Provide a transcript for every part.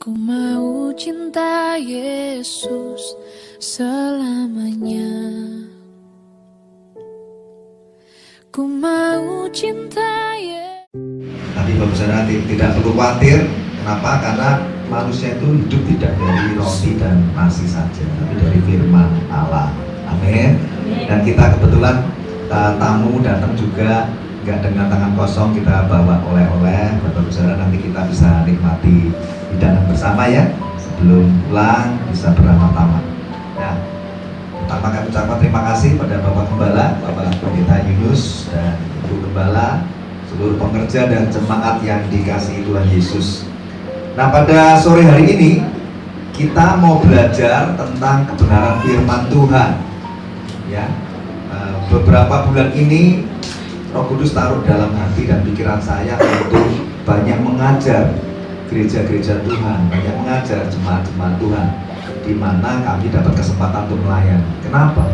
Ku mau cinta Yesus selamanya. Ku mau cinta Yesus. Tapi Bapak Saudara tidak perlu khawatir. Kenapa? Karena manusia itu hidup tidak dari roti dan nasi saja, tapi dari firman Allah. Amin. Dan kita kebetulan tamu datang juga, nggak dengan tangan kosong, kita bawa oleh-oleh. Bapak Saudara, nanti kita bisa nikmati hidangan bersama ya, sebelum pulang bisa beramah-tamah. Nah, pertama kami ucapkan terima kasih pada Bapak Gembala, Bapak Pendeta Yunus dan Ibu Gembala, seluruh pengerja dan jemaat yang dikasihi Tuhan Yesus. Nah, pada sore hari ini kita mau belajar tentang kebenaran firman Tuhan. Ya, beberapa bulan ini Roh Kudus taruh dalam hati dan pikiran saya untuk banyak mengajar gereja-gereja Tuhan, banyak mengajar jemaat-jemaat Tuhan, di mana kami dapat kesempatan untuk melayani. Kenapa?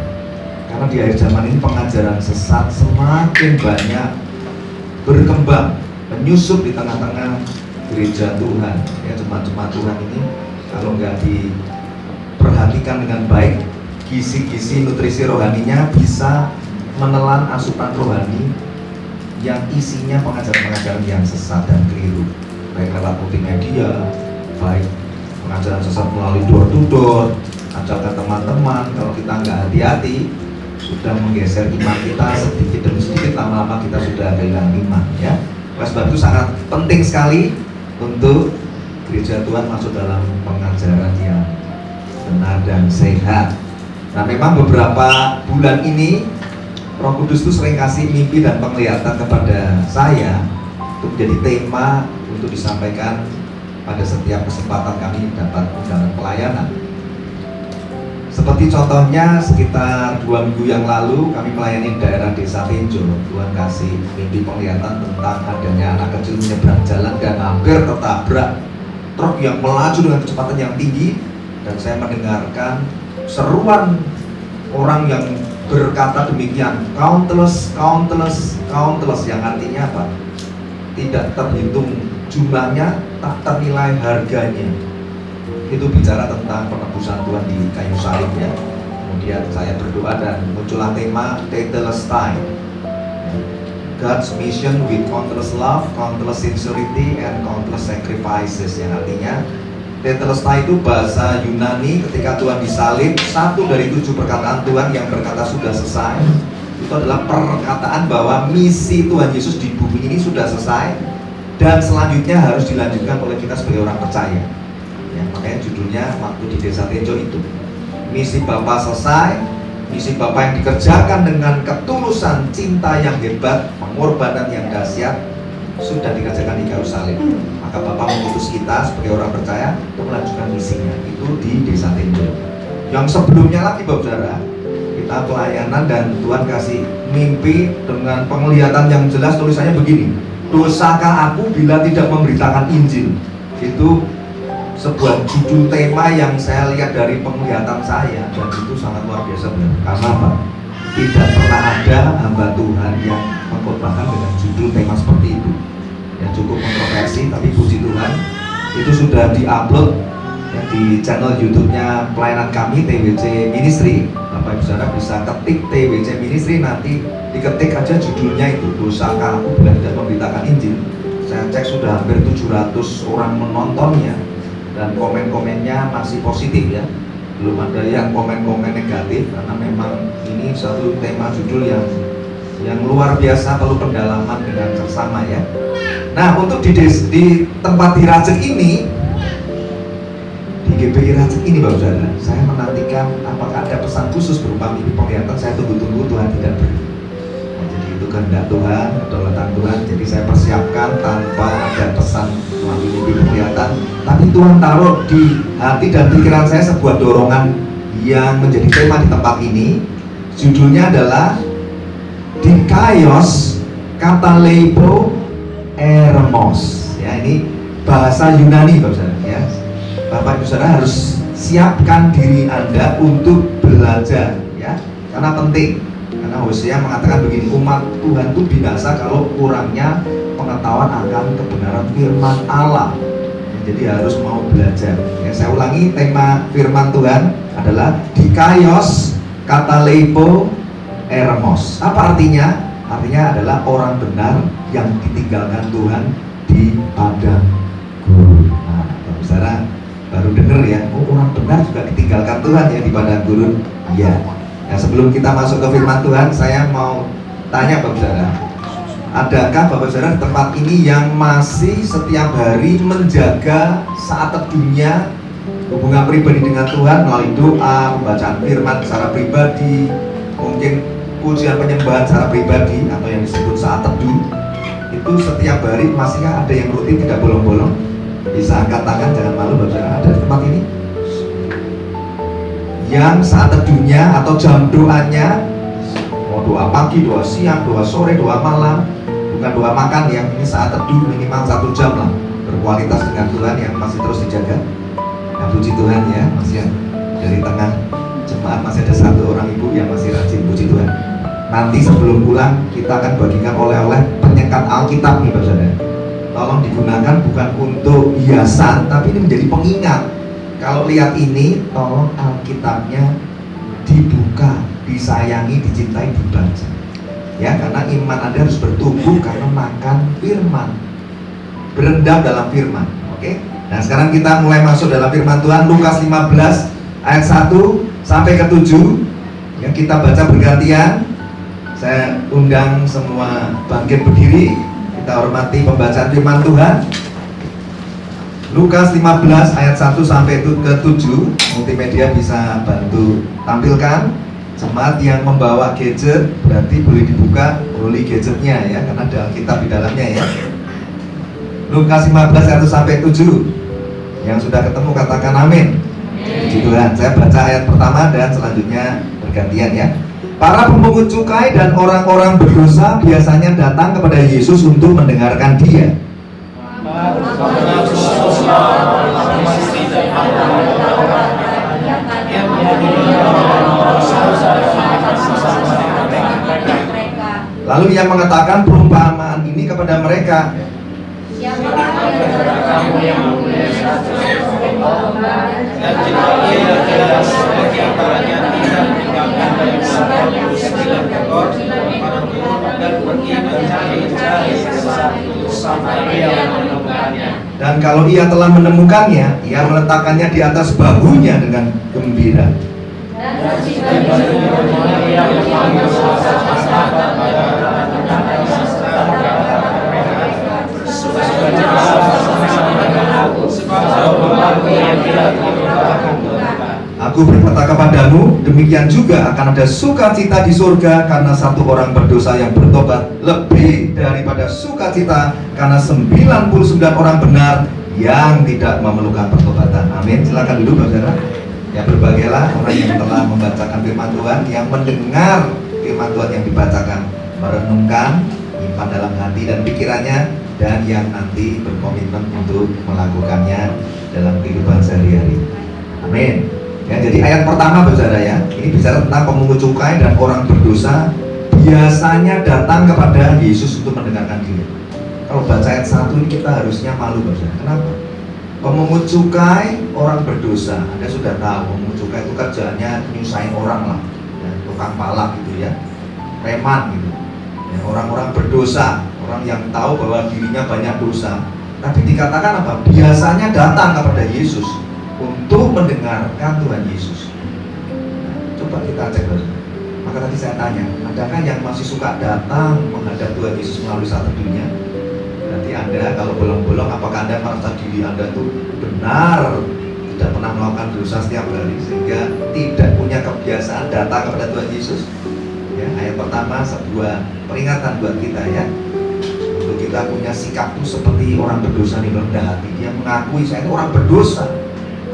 Karena di akhir zaman ini pengajaran sesat semakin banyak berkembang, menyusup di tengah-tengah gereja Tuhan. Ya, jemaat-jemaat Tuhan ini kalau nggak diperhatikan dengan baik, gizi-gizi nutrisi rohaninya bisa menelan asupan rohani yang isinya pengajaran-pengajaran yang sesat dan keliru, baik lewat multimedia, baik pengajaran sesat melalui door to door, ajarkan teman-teman. Kalau kita nggak hati-hati, sudah menggeser iman kita sedikit demi sedikit, lama-lama kita sudah kehilangan iman ya. Oleh sebab itu sangat penting sekali untuk gereja Tuhan masuk dalam pengajaran yang benar dan sehat. Nah, memang beberapa bulan ini Roh Kudus itu sering kasih mimpi dan penglihatan kepada saya untuk menjadi tema untuk disampaikan pada setiap kesempatan kami dapat undangan pelayanan. Seperti contohnya sekitar 2 minggu yang lalu kami melayani daerah Desa Tenjo. Tuhan kasih mimpi penglihatan tentang adanya anak kecil menyeberang jalan dan hampir tertabrak truk yang melaju dengan kecepatan yang tinggi, dan saya mendengarkan seruan orang yang berkata demikian, countless, yang artinya apa? Tidak terhitung jumlahnya, tak ternilai harganya. Itu bicara tentang penebusan Tuhan di kayu salib ya. Kemudian saya berdoa dan muncullah tema Tetelestai, God's mission with countless love, countless sincerity, and countless sacrifices, yang artinya Tetelestai itu bahasa Yunani. Ketika Tuhan disalib, 1 dari 7 perkataan Tuhan yang berkata sudah selesai, itu adalah perkataan bahwa misi Tuhan Yesus di bumi ini sudah selesai dan selanjutnya harus dilanjutkan oleh kita sebagai orang percaya ya. Makanya judulnya waktu di Desa Tenjo itu, misi Bapa selesai, misi Bapa yang dikerjakan dengan ketulusan cinta yang hebat, pengorbanan yang dahsyat, sudah dikerjakan di kayu salib. Maka Bapak mengutus kita sebagai orang percaya untuk melanjutkan misinya, itu di Desa Tenjo. Yang sebelumnya lagi Bapak Saudara, kita pelayanan dan Tuhan kasih mimpi dengan penglihatan yang jelas, tulisannya begini, dosakah aku bila tidak memberitakan Injil. Itu sebuah judul tema yang saya lihat dari penglihatan saya, dan itu sangat luar biasa benar. Karena apa? Tidak pernah ada hamba Tuhan yang mengkhotbahkan dengan judul tema seperti itu. Ya, cukup kontroversi, tapi puji Tuhan itu sudah diupload ya, di channel YouTube-nya pelayanan kami, TWC Ministry. Bapak Ibu Saudara bisa ketik TWC Ministry, nanti diketik aja judulnya itu, dosakah aku bila tidak memberitakan Injil. Saya cek sudah hampir 700 orang menontonnya, dan komen-komennya masih positif ya, belum ada yang komen-komen negatif, karena memang ini satu tema judul yang luar biasa, perlu pendalaman dengan seksama ya. Nah, untuk di tempat di Racek ini, di GBI Racek ini Bapak Saudara, saya menantikan apakah ada pesan khusus berupa mimpi penglihatan. Saya tunggu-tunggu, Tuhan tidak beri. Nah, jadi itu kehendak Tuhan, kedaulatan Tuhan. Jadi saya persiapkan tanpa ada pesan melalui mimpi penglihatan, tapi Tuhan taruh di hati dan pikiran saya sebuah dorongan yang menjadi tema di tempat ini. Judulnya adalah Dikaios Kataleipo Eremos ya. Ini bahasa Yunani Bapak Saudara ya. Bapak Ibu Saudara harus siapkan diri Anda untuk belajar ya, karena penting. Karena Hosea mengatakan begini, umat Tuhan itu binasa kalau kurangnya pengetahuan akan kebenaran firman Allah. Jadi harus mau belajar. Ya, saya ulangi, tema firman Tuhan adalah dikaios kataleipo eremos. Apa artinya? Artinya adalah orang benar yang ditinggalkan Tuhan di padang gurun. Nah, saudara baru dengar ya, oh orang benar juga ditinggalkan Tuhan ya di padang gurun. Iya. Nah, sebelum kita masuk ke firman Tuhan, saya mau tanya Bapak Saudara, adakah Bapak Saudara di tempat ini yang masih setiap hari menjaga saat teduhnya hubungan pribadi dengan Tuhan melalui doa, pembacaan firman secara pribadi, mungkin pujian penyembahan secara pribadi atau yang disebut saat teduh? Itu setiap hari masihkah ada yang rutin tidak bolong-bolong? Bisa angkat tangan, jangan malu Bapak Saudara. Ada di tempat ini yang saat teduhnya atau jam doanya, mau doa pagi, doa siang, doa sore, doa malam, bukan doa makan, yang ini saat teduh minimal 1 jam lah, berkualitas dengan Tuhan, yang masih terus dijaga. Nah, puji Tuhan ya, masih dari tengah jemaat masih ada 1 orang ibu yang masih rajin, puji Tuhan. Nanti sebelum pulang kita akan bagikan oleh-oleh penyekat Alkitab nih Bapak Saudara. Tolong digunakan bukan untuk hiasan, tapi ini menjadi pengingat. Kalau lihat ini, tolong Alkitabnya dibuka, disayangi, dicintai, dibaca. Ya, karena iman Anda harus bertumbuh karena makan firman, berendam dalam firman. Oke? Nah, sekarang kita mulai masuk dalam firman Tuhan. Lukas 15 ayat 1 sampai ke 7. Ya, kita baca bergantian. Saya undang semua bangkit berdiri. Kita hormati pembacaan firman Tuhan. Lukas 15 ayat 1 sampai ke 7. Multimedia bisa bantu tampilkan. Jemaat yang membawa gadget berarti boleh dibuka roli gadgetnya ya, karena ada Alkitab di dalamnya ya. Lukas 15 ayat 1 sampai 7. Yang sudah ketemu katakan amin. Puji Tuhan. Saya baca ayat pertama dan selanjutnya bergantian ya. Para pemungut cukai dan orang-orang berdosa biasanya datang kepada Yesus untuk mendengarkan Dia. Lalu ia mengatakan perumpamaan ini kepada mereka. Dan kalau ia telah menemukannya, ia meletakkannya di atas bahunya dengan gembira. Aku berkata kepadamu, demikian juga akan ada sukacita di surga karena 1 orang berdosa yang bertobat lebih daripada sukacita karena 99 orang benar yang tidak memerlukan pertobatan. Amin. Silakan duduk Saudara. Ya, berbagailah orang yang telah membacakan firman Tuhan, yang mendengar firman Tuhan yang dibacakan, merenungkan, menyimpan dalam hati dan pikirannya, dan yang nanti berkomitmen untuk melakukannya dalam kehidupan sehari-hari. Amin. Ya, jadi ayat pertama Saudara ya, ini bicara tentang pemungut cukai dan orang berdosa biasanya datang kepada Yesus untuk mendengarkan Dia. Kalau baca ayat 1 ini kita harusnya malu Saudara. Kenapa? Pemungut cukai, orang berdosa. Anda sudah tahu pemungut cukai itu kerjaannya nyusahin orang lah, ya, tukang palak gitu ya, preman gitu. Ya, orang-orang berdosa, orang yang tahu bahwa dirinya banyak dosa. Tapi dikatakan apa? Biasanya datang kepada Yesus untuk mendengarkan Tuhan Yesus. Nah, coba kita cek dulu. Maka tadi saya tanya, adakah yang masih suka datang menghadap Tuhan Yesus melalui saat teduhnya? Berarti Anda kalau bolong-bolong, apakah Anda merasa diri Anda tuh benar tidak pernah melakukan dosa setiap hari sehingga tidak punya kebiasaan datang kepada Tuhan Yesus? Ya, ayat pertama sebuah peringatan buat kita ya. Untuk kita punya sikap tuh seperti orang berdosa nih, rendah hati. Dia mengakui saya ini orang berdosa.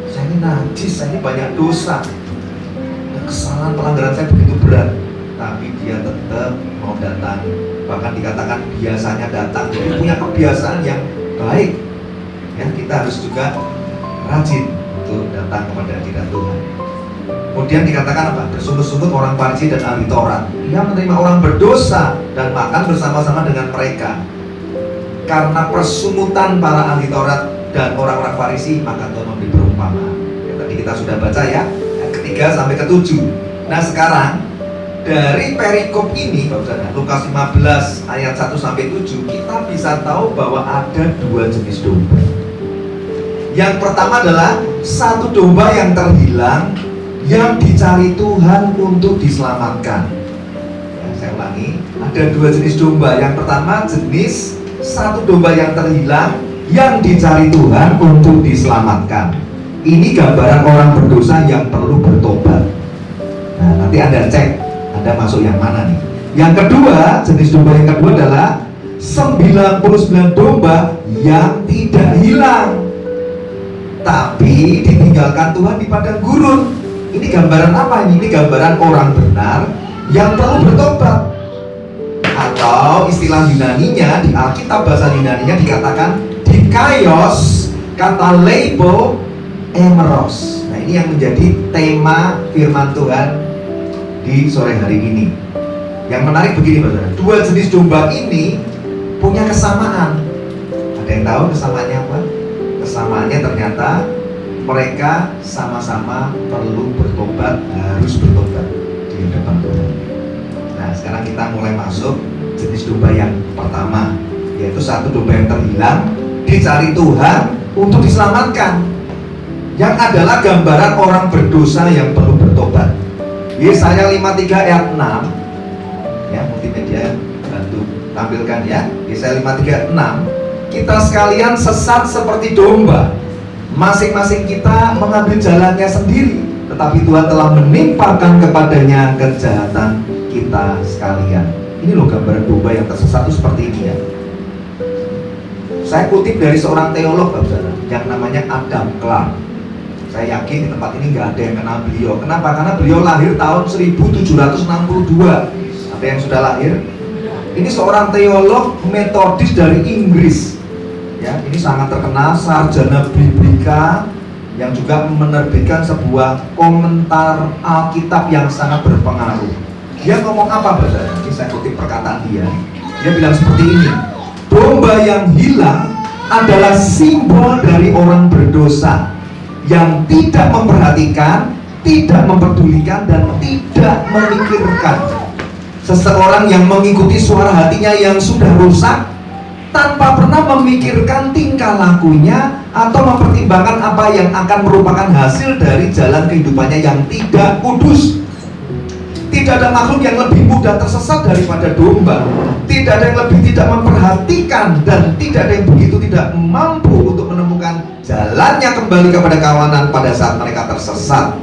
Saya ini najis, saya ini banyak dosa. Kesalahan pelanggaran saya begitu berat, tapi dia tetap mau datang. Bahkan dikatakan biasanya datang. Jadi punya kebiasaan yang baik. Ya, kita harus juga rajin untuk datang kepada hadirat Tuhan. Kemudian dikatakan apa? Bersungut-sungut orang Farisi dan ahli Taurat. Ia menerima orang berdosa dan makan bersama-sama dengan mereka. Karena persungutan para ahli Taurat dan orang-orang Farisi, maka Tuhan memberi perumpamaan. Ya, tadi kita sudah baca ya, yang ketiga sampai ketujuh. Nah sekarang dari perikop ini, Lukas 15 ayat 1 sampai 7, kita bisa tahu bahwa ada dua jenis domba. Yang pertama adalah satu domba yang terhilang, yang dicari Tuhan untuk diselamatkan. Ya, saya ulangi, ada dua jenis domba. Yang pertama jenis satu domba yang terhilang, yang dicari Tuhan untuk diselamatkan. Ini gambaran orang berdosa yang perlu bertobat. Nah nanti Anda cek Anda masuk yang mana nih. Yang kedua, jenis domba yang kedua adalah 99 domba yang tidak hilang, tapi ditinggalkan Tuhan di padang gurun. Ini gambaran apa ini? Ini gambaran orang benar yang perlu bertobat. Atau istilah Yunaninya, di Alkitab bahasa Yunaninya dikatakan dikaios, kata leipo emeros. Nah ini yang menjadi tema firman Tuhan di sore hari ini. Yang menarik begini, saudara, dua jenis domba ini punya kesamaan. Ada yang tahu kesamaannya apa? Kesamaannya ternyata mereka sama-sama perlu bertobat, harus bertobat di hadapan Tuhan. Nah sekarang kita mulai masuk jenis domba yang pertama, yaitu satu domba yang terhilang, dicari Tuhan untuk diselamatkan, yang adalah gambaran orang berdosa yang perlu bertobat. Yesaya 53 ayat 6, ya multimedia bantu tampilkan ya. Yesaya 53 ayat 6, kita sekalian sesat seperti domba, masing-masing kita mengambil jalannya sendiri, tetapi Tuhan telah menimpakan kepadanya kejahatan kita sekalian. Ini loh gambaran domba yang tersesat itu seperti ini ya. Saya kutip dari seorang teolog yang namanya Adam Clark. Saya yakin di tempat ini nggak ada yang kenal beliau. Kenapa? Karena beliau lahir tahun 1762. Ada yang sudah lahir? Ini seorang teolog metodis dari Inggris. Ya, ini sangat terkenal, sarjana biblika, yang juga menerbitkan sebuah komentar Alkitab yang sangat berpengaruh. Dia ngomong apa, Bapak? Ini saya kutip perkataan dia. Dia bilang seperti ini: domba yang hilang adalah simbol dari orang berdosa yang tidak memperhatikan, tidak mempedulikan, dan tidak memikirkan. Seseorang yang mengikuti suara hatinya yang sudah rusak, tanpa pernah memikirkan tingkah lakunya atau mempertimbangkan apa yang akan merupakan hasil dari jalan kehidupannya yang tidak kudus. Tidak ada makhluk yang lebih mudah tersesat daripada domba. Tidak ada yang lebih tidak memperhatikan, dan tidak ada yang begitu tidak mampu untuk menemukan jalannya kembali kepada kawanan pada saat mereka tersesat.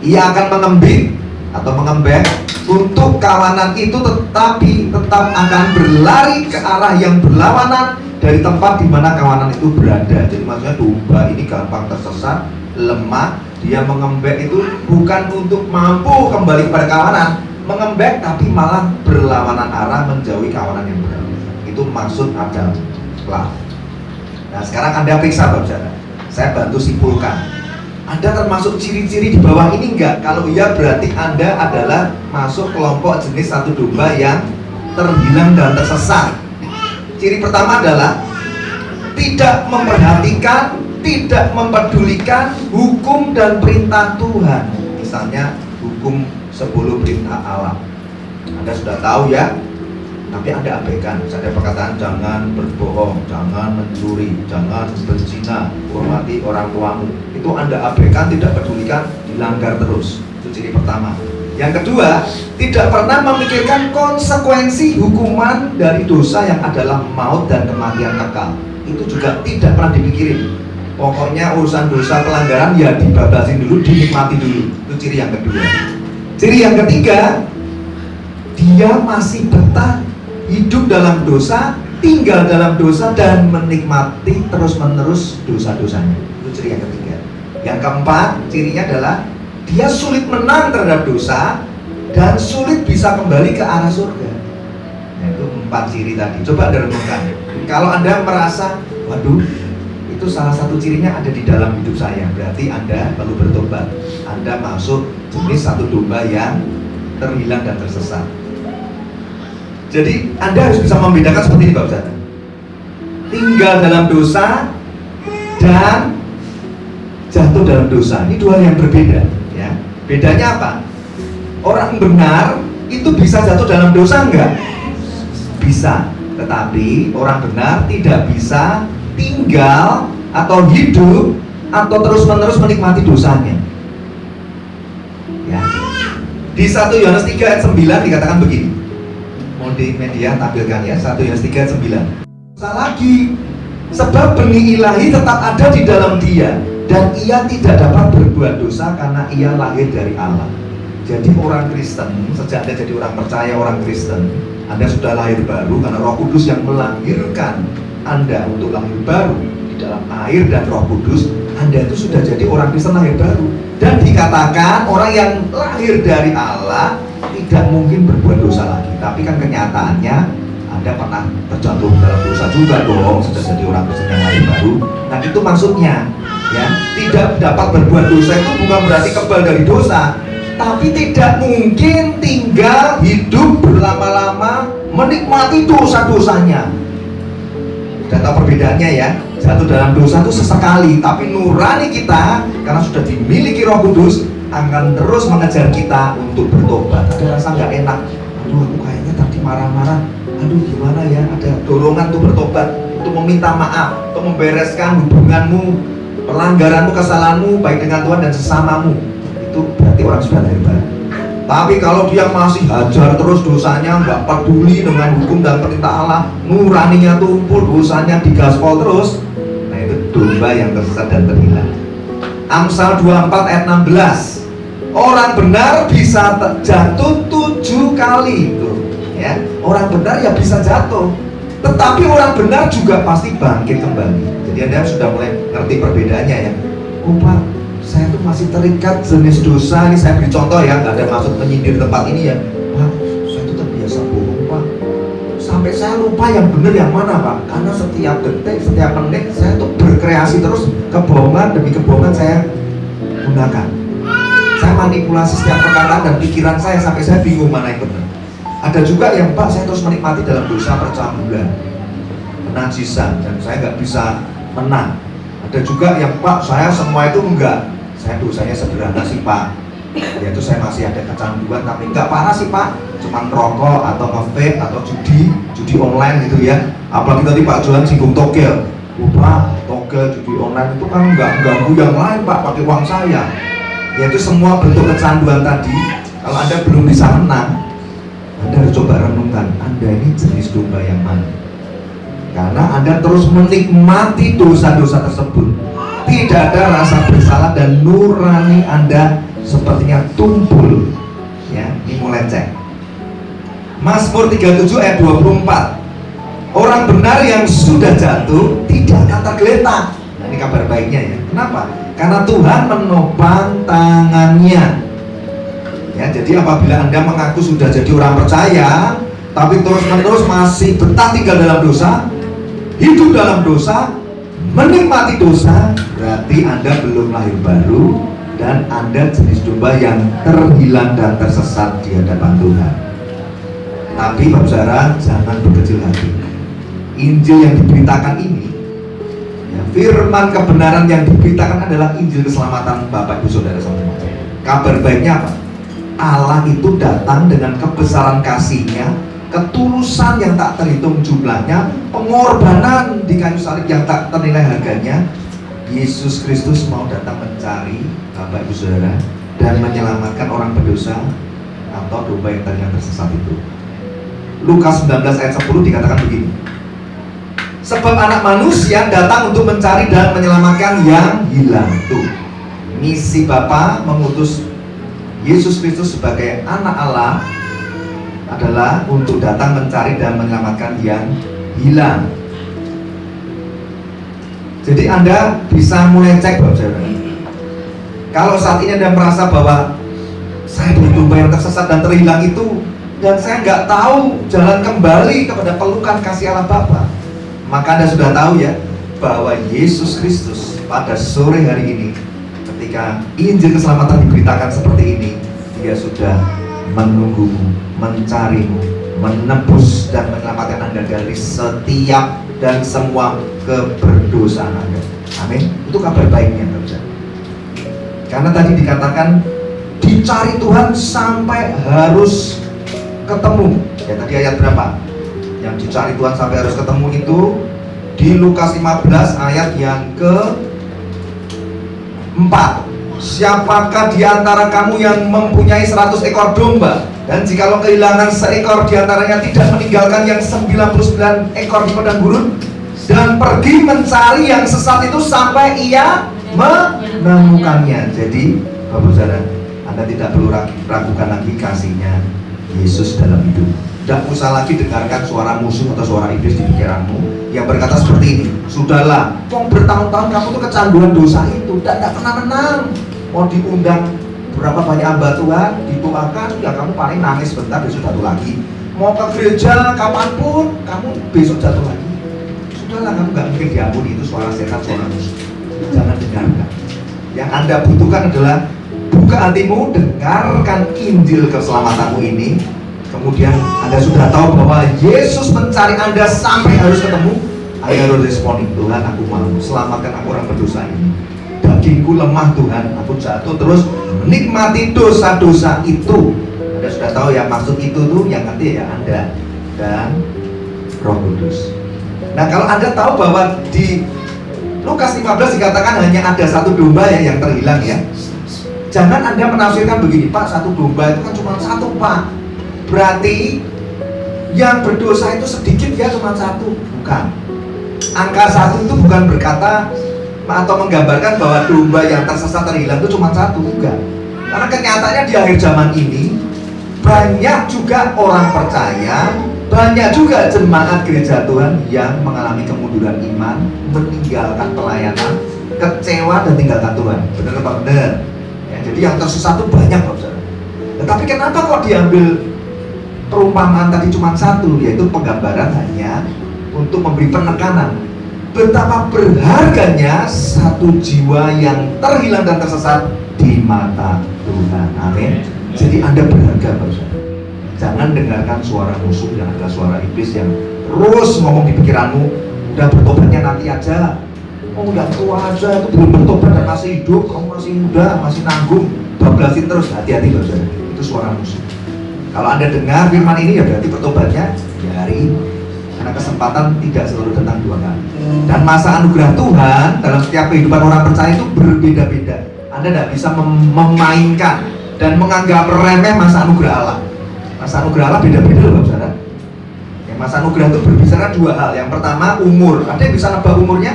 Ia akan mengembik atau mengembek untuk kawanan itu, tetapi tetap akan berlari ke arah yang berlawanan dari tempat di mana kawanan itu berada. Jadi maksudnya domba ini gampang tersesat, lemah. Dia mengembek itu bukan untuk mampu kembali kepada kawanan, mengembek tapi malah berlawanan arah menjauhi kawanan yang berada. Itu maksud Adam Clark. Nah sekarang Anda periksa, Bapak Saudara. Saya bantu simpulkan. Anda termasuk ciri-ciri di bawah ini enggak? Kalau iya berarti Anda adalah masuk kelompok jenis satu domba yang terhilang dan tersesat. Ciri pertama adalah tidak memperhatikan, tidak mempedulikan hukum dan perintah Tuhan. Misalnya hukum 10 perintah Allah. Anda sudah tahu ya, tapi Anda abaikan. Misalnya perkataan jangan berbohong, jangan mencuri, jangan berzina, hormati orang tuamu. Itu Anda abaikan, tidak pedulikan, dilanggar terus. Itu ciri pertama. Yang kedua, tidak pernah memikirkan konsekuensi hukuman dari dosa yang adalah maut dan kematian kekal. Itu juga tidak pernah dipikirin. Pokoknya urusan dosa pelanggaran ya dibabasin dulu, dinikmati dulu. Itu ciri yang kedua. Ciri yang ketiga, dia masih betah hidup dalam dosa, tinggal dalam dosa, dan menikmati terus-menerus dosa-dosanya. Itu ciri yang ketiga. Yang keempat, cirinya adalah dia sulit menang terhadap dosa dan sulit bisa kembali ke arah surga. Nah, itu 4 ciri tadi. Coba Anda renungkan. Kalau Anda merasa, waduh, itu salah satu cirinya ada di dalam hidup saya, berarti Anda perlu bertobat. Anda masuk jenis satu domba yang terhilang dan tersesat. Jadi Anda harus bisa membedakan seperti ini, Bapak Saudara. Tinggal dalam dosa dan jatuh dalam dosa. Ini dua yang berbeda, ya. Bedanya apa? Orang benar itu bisa jatuh dalam dosa enggak? Bisa. Tetapi orang benar tidak bisa tinggal atau hidup atau terus-menerus menikmati dosanya. Ya. Di 1 Yohanes 3 ayat 9 dikatakan begini. Multimedia tampilkan ya, 1 Yohanes 3 ayat 9. Lagi, sebab benih ilahi tetap ada di dalam dia, dan ia tidak dapat berbuat dosa karena ia lahir dari Allah. Jadi orang Kristen, sejak Anda jadi orang percaya, orang Kristen, Anda sudah lahir baru karena Roh Kudus yang melahirkan Anda untuk lahir baru di dalam air dan Roh Kudus. Anda itu sudah jadi orang Kristen lahir baru. Dan dikatakan orang yang lahir dari Allah tidak mungkin berbuat dosa lagi. Tapi kan kenyataannya Anda pernah terjatuh dalam dosa juga dong, sudah jadi orang Kristen yang lahir baru. Nah itu maksudnya, ya, tidak dapat berbuat dosa itu bukan berarti kebal dari dosa, tapi tidak mungkin tinggal hidup berlama-lama menikmati dosa-dosanya. Sudah tahu perbedaannya ya? Jatuh dalam dosa itu sesekali, tapi nurani kita karena sudah dimiliki Roh Kudus akan terus mengejar kita untuk bertobat. Ada rasa nggak enak, aduh aku kayaknya tadi marah-marah, aduh gimana ya, ada dorongan untuk bertobat, untuk meminta maaf, untuk membereskan hubunganmu, pelanggaranmu, kesalahanmu baik dengan Tuhan dan sesamamu. Itu berarti orang sudah lahir baru. Tapi kalau dia masih hajar terus dosanya, nggak peduli dengan hukum dan perintah Allah, nuraninya tumpul, dosanya digaspol terus, nah itu domba yang tersesat dan terhilang. Amsal 24 ayat 16, orang benar bisa jatuh 7 kali itu, ya. Orang benar ya bisa jatuh, tetapi orang benar juga pasti bangkit kembali. Jadi Anda sudah mulai ngerti perbedaannya ya. Oh Pak, saya tuh masih terikat jenis dosa. Ini saya beri contoh ya, nggak ada maksud menyindir tempat ini ya. Pak, saya tuh terbiasa bohong Pak, sampai saya lupa yang benar yang mana Pak. Karena setiap detik, setiap menit saya tuh berkreasi terus kebohongan demi kebohongan saya gunakan. Saya manipulasi setiap perkataan dan pikiran saya sampai saya bingung mana yang benar. Ada juga yang Pak, saya terus menikmati dalam dosa percabulan, penajisan, dan saya nggak bisa menang. Ada juga yang Pak, saya semua itu enggak, saya dosanya sederhana sih Pak, yaitu saya masih ada kecanduan tapi enggak parah sih Pak, cuman rokok atau nge-vape atau judi online gitu ya. Apalagi tadi Pak Johan singgung togel. Pak, togel, judi online itu kan enggak ganggu yang lain Pak, pakai uang saya. Yaitu semua bentuk kecanduan tadi. Kalau Anda belum bisa menang, Anda harus coba renungkan, Anda ini jenis domba yang mana? Karena Anda terus menikmati dosa-dosa tersebut, tidak ada rasa bersalah dan nurani Anda sepertinya tumpul. Ya, ini mulai cek. Mazmur 37 ayat 24. Orang benar yang sudah jatuh tidak akan tergeletak. Nah, ini kabar baiknya ya. Kenapa? Karena Tuhan menopang tangannya. Ya, jadi apabila Anda mengaku sudah jadi orang percaya, tapi terus-menerus masih betah tinggal dalam dosa, hidup dalam dosa, menikmati dosa, berarti Anda belum lahir baru dan Anda jenis domba yang terhilang dan tersesat di hadapan Tuhan. Tapi Bapak Saudara, jangan berkecil hati. Injil yang diberitakan ini, ya, firman kebenaran yang diberitakan adalah Injil keselamatan Bapak Ibu Saudara semua. Kabar baiknya apa? Allah itu datang dengan kebesaran kasih-Nya, ketulusan yang tak terhitung jumlahnya, pengorbanan di kayu salib yang tak ternilai harganya. Yesus Kristus mau datang mencari Bapak Ibu Saudara dan menyelamatkan orang berdosa atau domba yang tadinya tersesat itu. Lukas 19 ayat 10 dikatakan begini, sebab anak manusia datang untuk mencari dan menyelamatkan yang hilang. Tuh, misi Bapa mengutus Yesus Kristus sebagai anak Allah adalah untuk datang mencari dan menyelamatkan yang hilang. Jadi Anda bisa mulai cek Bapak Saudara. Kalau saat ini Anda merasa bahwa saya domba yang tersesat dan terhilang itu, dan saya nggak tahu jalan kembali kepada pelukan kasih Allah Bapa, maka Anda sudah tahu ya bahwa Yesus Kristus pada sore hari ini, ketika Injil keselamatan diberitakan seperti ini, Dia sudah menunggumu, mencarimu, menebus dan menyelamatkan Anda dari setiap dan semua keberdosaan Anda. Amin. Itu kabar baiknya, saudara. Karena tadi dikatakan dicari Tuhan sampai harus ketemu. Ya tadi ayat berapa? Yang dicari Tuhan sampai harus ketemu itu di Lukas 15 ayat yang ke-4. Siapakah di antara kamu yang mempunyai 100 ekor domba, dan jikalau kehilangan seekor di antaranya, tidak meninggalkan yang 99 ekor di padang gurun, dan pergi mencari yang sesat itu sampai ia menemukannya. Jadi, Bapak Saudara, Anda tidak perlu ragukan lagi kasihnya Yesus dalam hidup. Tidak usah lagi dengarkan suara musuh atau suara iblis di pikiranmu yang berkata seperti ini, sudahlah, bertahun-tahun kamu tuh kecanduan dosa itu dan tidak pernah menang. Mau diundang berapa banyak hamba Tuhan, dituakan, ya kamu paling nangis sebentar, besok jatuh lagi. Mau ke gereja kapanpun, kamu besok jatuh lagi. Sudahlah, kamu gak mungkin diampuni. Itu suara setan, suara musuh. Jangan dengarkan. Yang Anda butuhkan adalah buka hatimu, dengarkan Injil keselamatanmu ini. Kemudian Anda sudah tahu bahwa Yesus mencari Anda sampai harus ketemu. Anda harus responi, Tuhan aku mau, selamatkan aku orang berdosa ini. Dagingku lemah Tuhan, aku jatuh terus menikmati dosa-dosa itu. Anda sudah tahu ya, maksud itu tuh yang nanti ya Anda dan Roh Kudus. Nah, kalau Anda tahu bahwa di Lukas 15 dikatakan hanya ada satu domba ya yang terhilang ya, jangan Anda menafsirkan begini, Pak, satu domba itu kan cuma satu, Pak, berarti yang berdosa itu sedikit ya, cuma satu. Bukan. Angka satu itu bukan berkata atau menggambarkan bahwa domba yang tersesat terhilang itu cuma satu, enggak. Karena kenyataannya di akhir zaman ini banyak juga orang percaya, banyak juga jemaat gereja Tuhan yang mengalami kemunduran iman, meninggalkan pelayanan, kecewa dan tinggalkan Tuhan. Benar apa benar? Ya, jadi yang tersesat itu banyak, saudara. Tetapi kenapa kok diambil perumpamaan tadi cuma satu, yaitu penggambaran hanya untuk memberi penekanan betapa berharganya satu jiwa yang terhilang dan tersesat di mata Tuhan. Amin. Jadi Anda berharga, Bapak. Jangan dengarkan suara musuh yang adalah suara iblis yang terus ngomong di pikiranmu, udah bertobatnya nanti aja, udah tua aja, itu belum bertobat dan masih hidup, kamu masih muda, masih nanggung, bablasin terus. Hati-hati, Bapak. Itu suara musuh. Kalau Anda dengar firman ini, ya berarti bertobatnya ya hari ini. Karena kesempatan tidak selalu datang dua kali. Dan masa anugerah Tuhan dalam setiap kehidupan orang percaya itu berbeda-beda. Anda tidak bisa memainkan dan menganggap remeh masa anugerah Allah. Masa anugerah Allah beda-beda loh, saudara. Yang masa anugerah itu berbicara dua hal. Yang pertama, umur. Ada yang bisa nebak umurnya?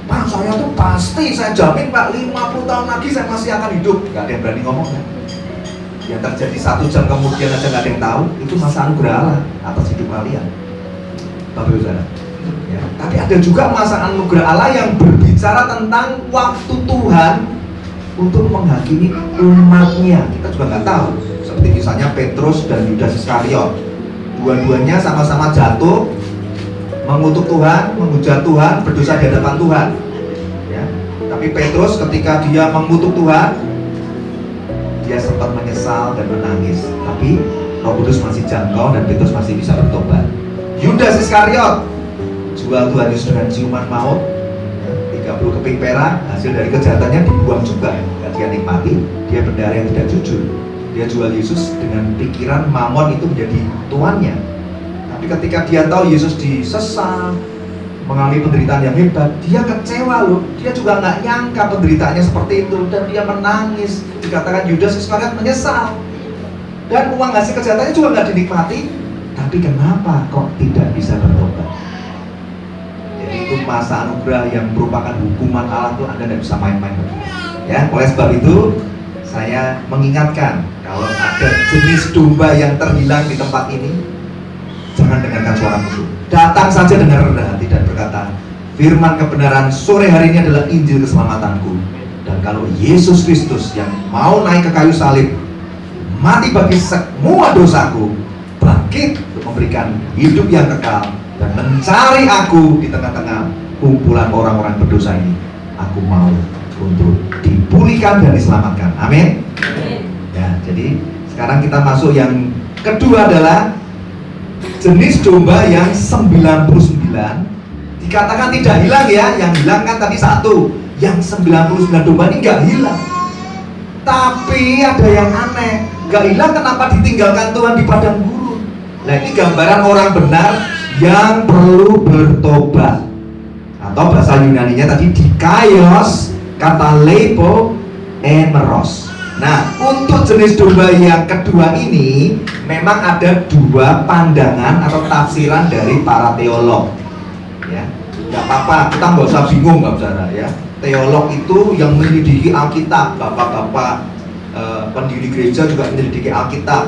Pak, saya tuh pasti, saya jamin Pak, 50 tahun lagi saya masih akan hidup. Gak ada yang berani ngomong kan? Yang terjadi 1 jam kemudian aja gak ada yang tahu. Itu masa anugerah Allah atas hidup kalian, Bapak Ibu Saudara. Ya. Tapi ada juga masa anugerah Allah yang berbicara tentang waktu Tuhan untuk menghakimi umatnya. Kita juga nggak tahu. Seperti misalnya Petrus dan Yudas Iskariot, dua-duanya sama-sama jatuh, mengutuk Tuhan, menghujat Tuhan, berdosa di hadapan Tuhan. Ya. Tapi Petrus ketika dia mengutuk Tuhan, dia sempat menyesal dan menangis. Tapi Roh Kudus masih jangkau dan Petrus masih bisa bertobat. Yudas Iskariot jual Tuhan Yesus dengan ciuman maut, 30 keping perak, hasil dari kejahatannya dibuang juga, gak dia nikmati. Dia bendahara yang tidak jujur. Dia jual Yesus dengan pikiran mamon itu menjadi tuannya. Tapi ketika dia tahu Yesus disesal, mengalami penderitaan yang hebat, dia kecewa loh. Dia juga nggak nyangka penderitaannya seperti itu dan dia menangis. Dikatakan Yudas Iskariot menyesal dan uang hasil kejahatannya juga nggak dinikmati. Tapi kenapa kok tidak bisa bertobat? Jadi itu masa anugerah yang merupakan hukuman Allah itu Anda tidak bisa main-main. Ya, oleh sebab itu saya mengingatkan, kalau ada jenis domba yang terhilang di tempat ini, jangan dengarkan suara musuh. Datang saja dengan rendah hati dan berkata, firman kebenaran sore hari ini adalah Injil keselamatanku. Dan kalau Yesus Kristus yang mau naik ke kayu salib, mati bagi semua dosaku, bangkit untuk memberikan hidup yang kekal dan mencari aku di tengah-tengah kumpulan orang-orang berdosa ini, aku mau untuk dipulihkan dan diselamatkan. Amin. Ya, jadi sekarang kita masuk yang kedua adalah jenis domba yang 99 Dikatakan tidak hilang ya, yang hilang kan tadi satu, yang 99 domba ini nggak hilang. Tapi ada yang aneh, nggak hilang kenapa ditinggalkan Tuhan di padang gurun? Nah ini gambaran orang benar yang perlu bertobat. Atau bahasa Yunaninya tadi dikaios, kata lepo emeros. Nah untuk jenis domba yang kedua ini memang ada dua pandangan atau tafsiran dari para teolog. Ya, nggak apa-apa, kita nggak usah bingung nggak saudara ya. Teolog itu yang menyelidiki Alkitab, bapak-bapak pendiri gereja juga menyelidiki Alkitab.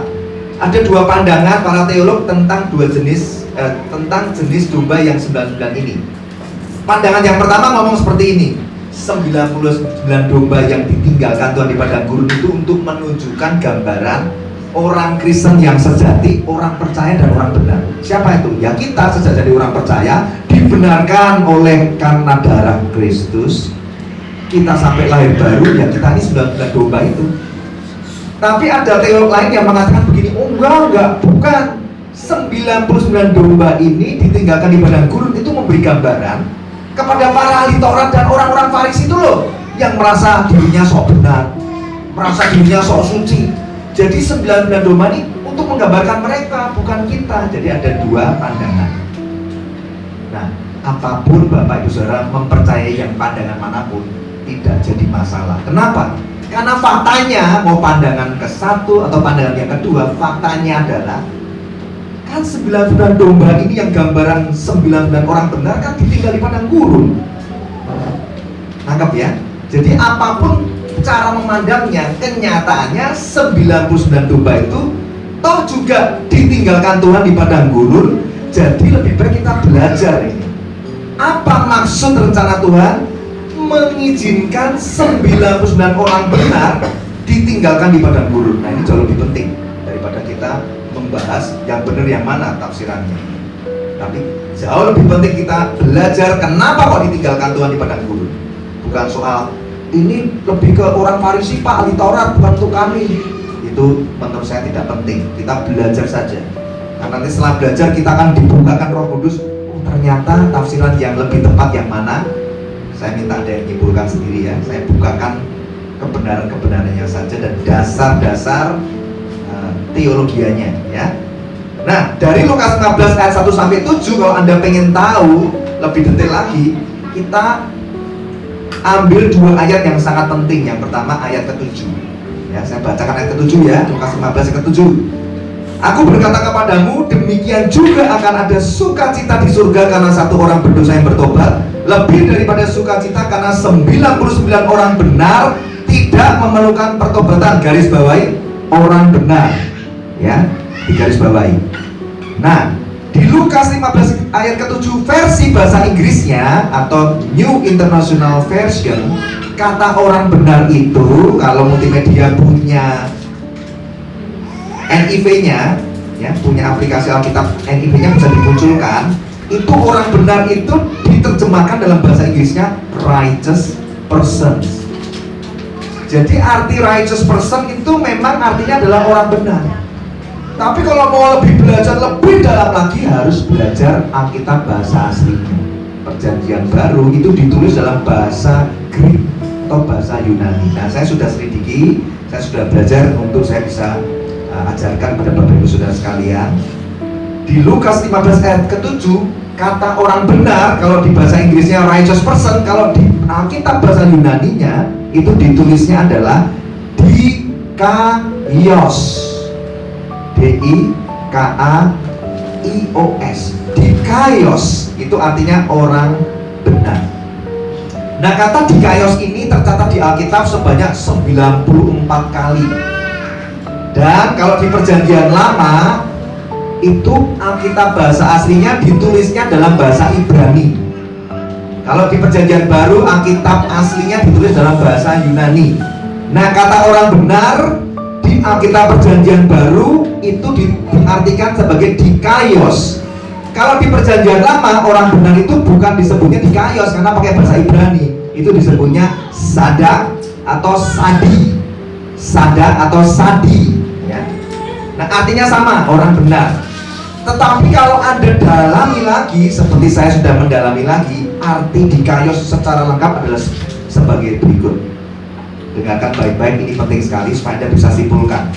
Ada dua pandangan para teolog tentang tentang jenis domba yang 99 ini. Pandangan yang pertama ngomong seperti ini, 99 domba yang ditinggalkan Tuhan di padang gurun itu untuk menunjukkan gambaran orang Kristen yang sejati, orang percaya dan orang benar. Siapa itu? Ya kita sejak jadi orang percaya, dibenarkan oleh karena darah Kristus. Kita sampai lahir baru, ya kita ini 99 domba itu. Tapi ada teolog lain yang mengatakan begini, oh enggak, bukan. 99 domba ini ditinggalkan di padang gurun itu memberi gambaran kepada para ahli Taurat dan orang-orang Farisi itu loh, yang merasa dirinya sok benar, merasa dirinya sok suci. Jadi 99 domba ini untuk menggambarkan mereka, bukan kita. Jadi ada dua pandangan. Nah, apapun Bapak Ibu Saudara mempercayai yang pandangan manapun tidak jadi masalah. Kenapa? Karena faktanya, mau pandangan ke satu atau pandangan yang kedua, faktanya adalah kan 99 domba ini yang gambaran 99 orang benar kan ditinggal di padang gurun. Nangkep ya? Jadi apapun cara memandangnya, kenyataannya 99 domba itu toh juga ditinggalkan Tuhan di padang gurun. Jadi lebih baik kita belajar ini. Apa maksud rencana Tuhan mengizinkan 99 orang benar ditinggalkan di padang gurun? Nah ini jauh lebih penting daripada kita membahas yang benar yang mana tafsirannya. Tapi jauh lebih penting kita belajar kenapa kok ditinggalkan Tuhan di padang gurun. Bukan soal ini lebih ke orang Farisi Pak, ahli Taurat, bukan untuk kami. Itu menurut saya tidak penting. Kita belajar saja. Karena nanti setelah belajar kita akan dibukakan Roh Kudus. Oh ternyata tafsiran yang lebih tepat yang mana? Saya minta ada yang nyimpulkan sendiri ya. Saya bukakan kebenaran-kebenarannya saja dan dasar-dasar teologianya ya. Nah dari Lukas 15 ayat 1 sampai 7 kalau Anda pengen tahu lebih detail lagi, kita ambil dua ayat yang sangat penting. Yang pertama ayat ke-7 ya, saya bacakan ayat ke-7 ya, Lukas 15 ayat ke-7. Aku berkata kepadamu, demikian juga akan ada sukacita di surga karena satu orang berdosa yang bertobat, lebih daripada sukacita karena 99 orang benar tidak memerlukan pertobatan. Garis bawahi orang benar ya, di garis bawahi. Nah di Lukas 15 ayat ke-7 versi bahasa Inggrisnya atau New International Version, kata orang benar itu kalau multimedia punya NIV-nya ya, punya aplikasi Alkitab NIV-nya bisa dimunculkan. Itu orang benar itu diterjemahkan dalam bahasa Inggrisnya righteous persons. Jadi arti righteous person itu memang artinya adalah orang benar. Tapi kalau mau lebih belajar lebih dalam lagi harus belajar Alkitab bahasa aslinya. Perjanjian baru itu ditulis dalam bahasa Greek atau bahasa Yunani. Nah saya sudah selidiki, saya sudah belajar untuk saya bisa ajarkan pada Bapak Ibu Saudara sekalian. Di Lukas 15 ayat ke-7 kata orang benar kalau di bahasa Inggrisnya righteous person, kalau di Alkitab bahasa Yunaninya itu ditulisnya adalah dikaios, D-I-K-A-I-O-S, dikaios itu artinya orang benar. Nah kata dikaios ini tercatat di Alkitab sebanyak 94 kali. Dan kalau di perjanjian lama itu Alkitab bahasa aslinya ditulisnya dalam bahasa Ibrani. Kalau di perjanjian baru Alkitab aslinya ditulis dalam bahasa Yunani. Nah kata orang benar di Alkitab perjanjian baru itu diartikan sebagai dikaios. Kalau di perjanjian lama orang benar itu bukan disebutnya dikaios karena pakai bahasa Ibrani. Itu disebutnya sadak atau sadi. Sadak atau sadi ya. Nah artinya sama, orang benar. Tetapi kalau Anda dalami lagi, seperti saya sudah mendalami lagi, arti dikayos secara lengkap adalah sebagai berikut. Dengarkan baik-baik, ini penting sekali supaya Anda bisa simpulkan.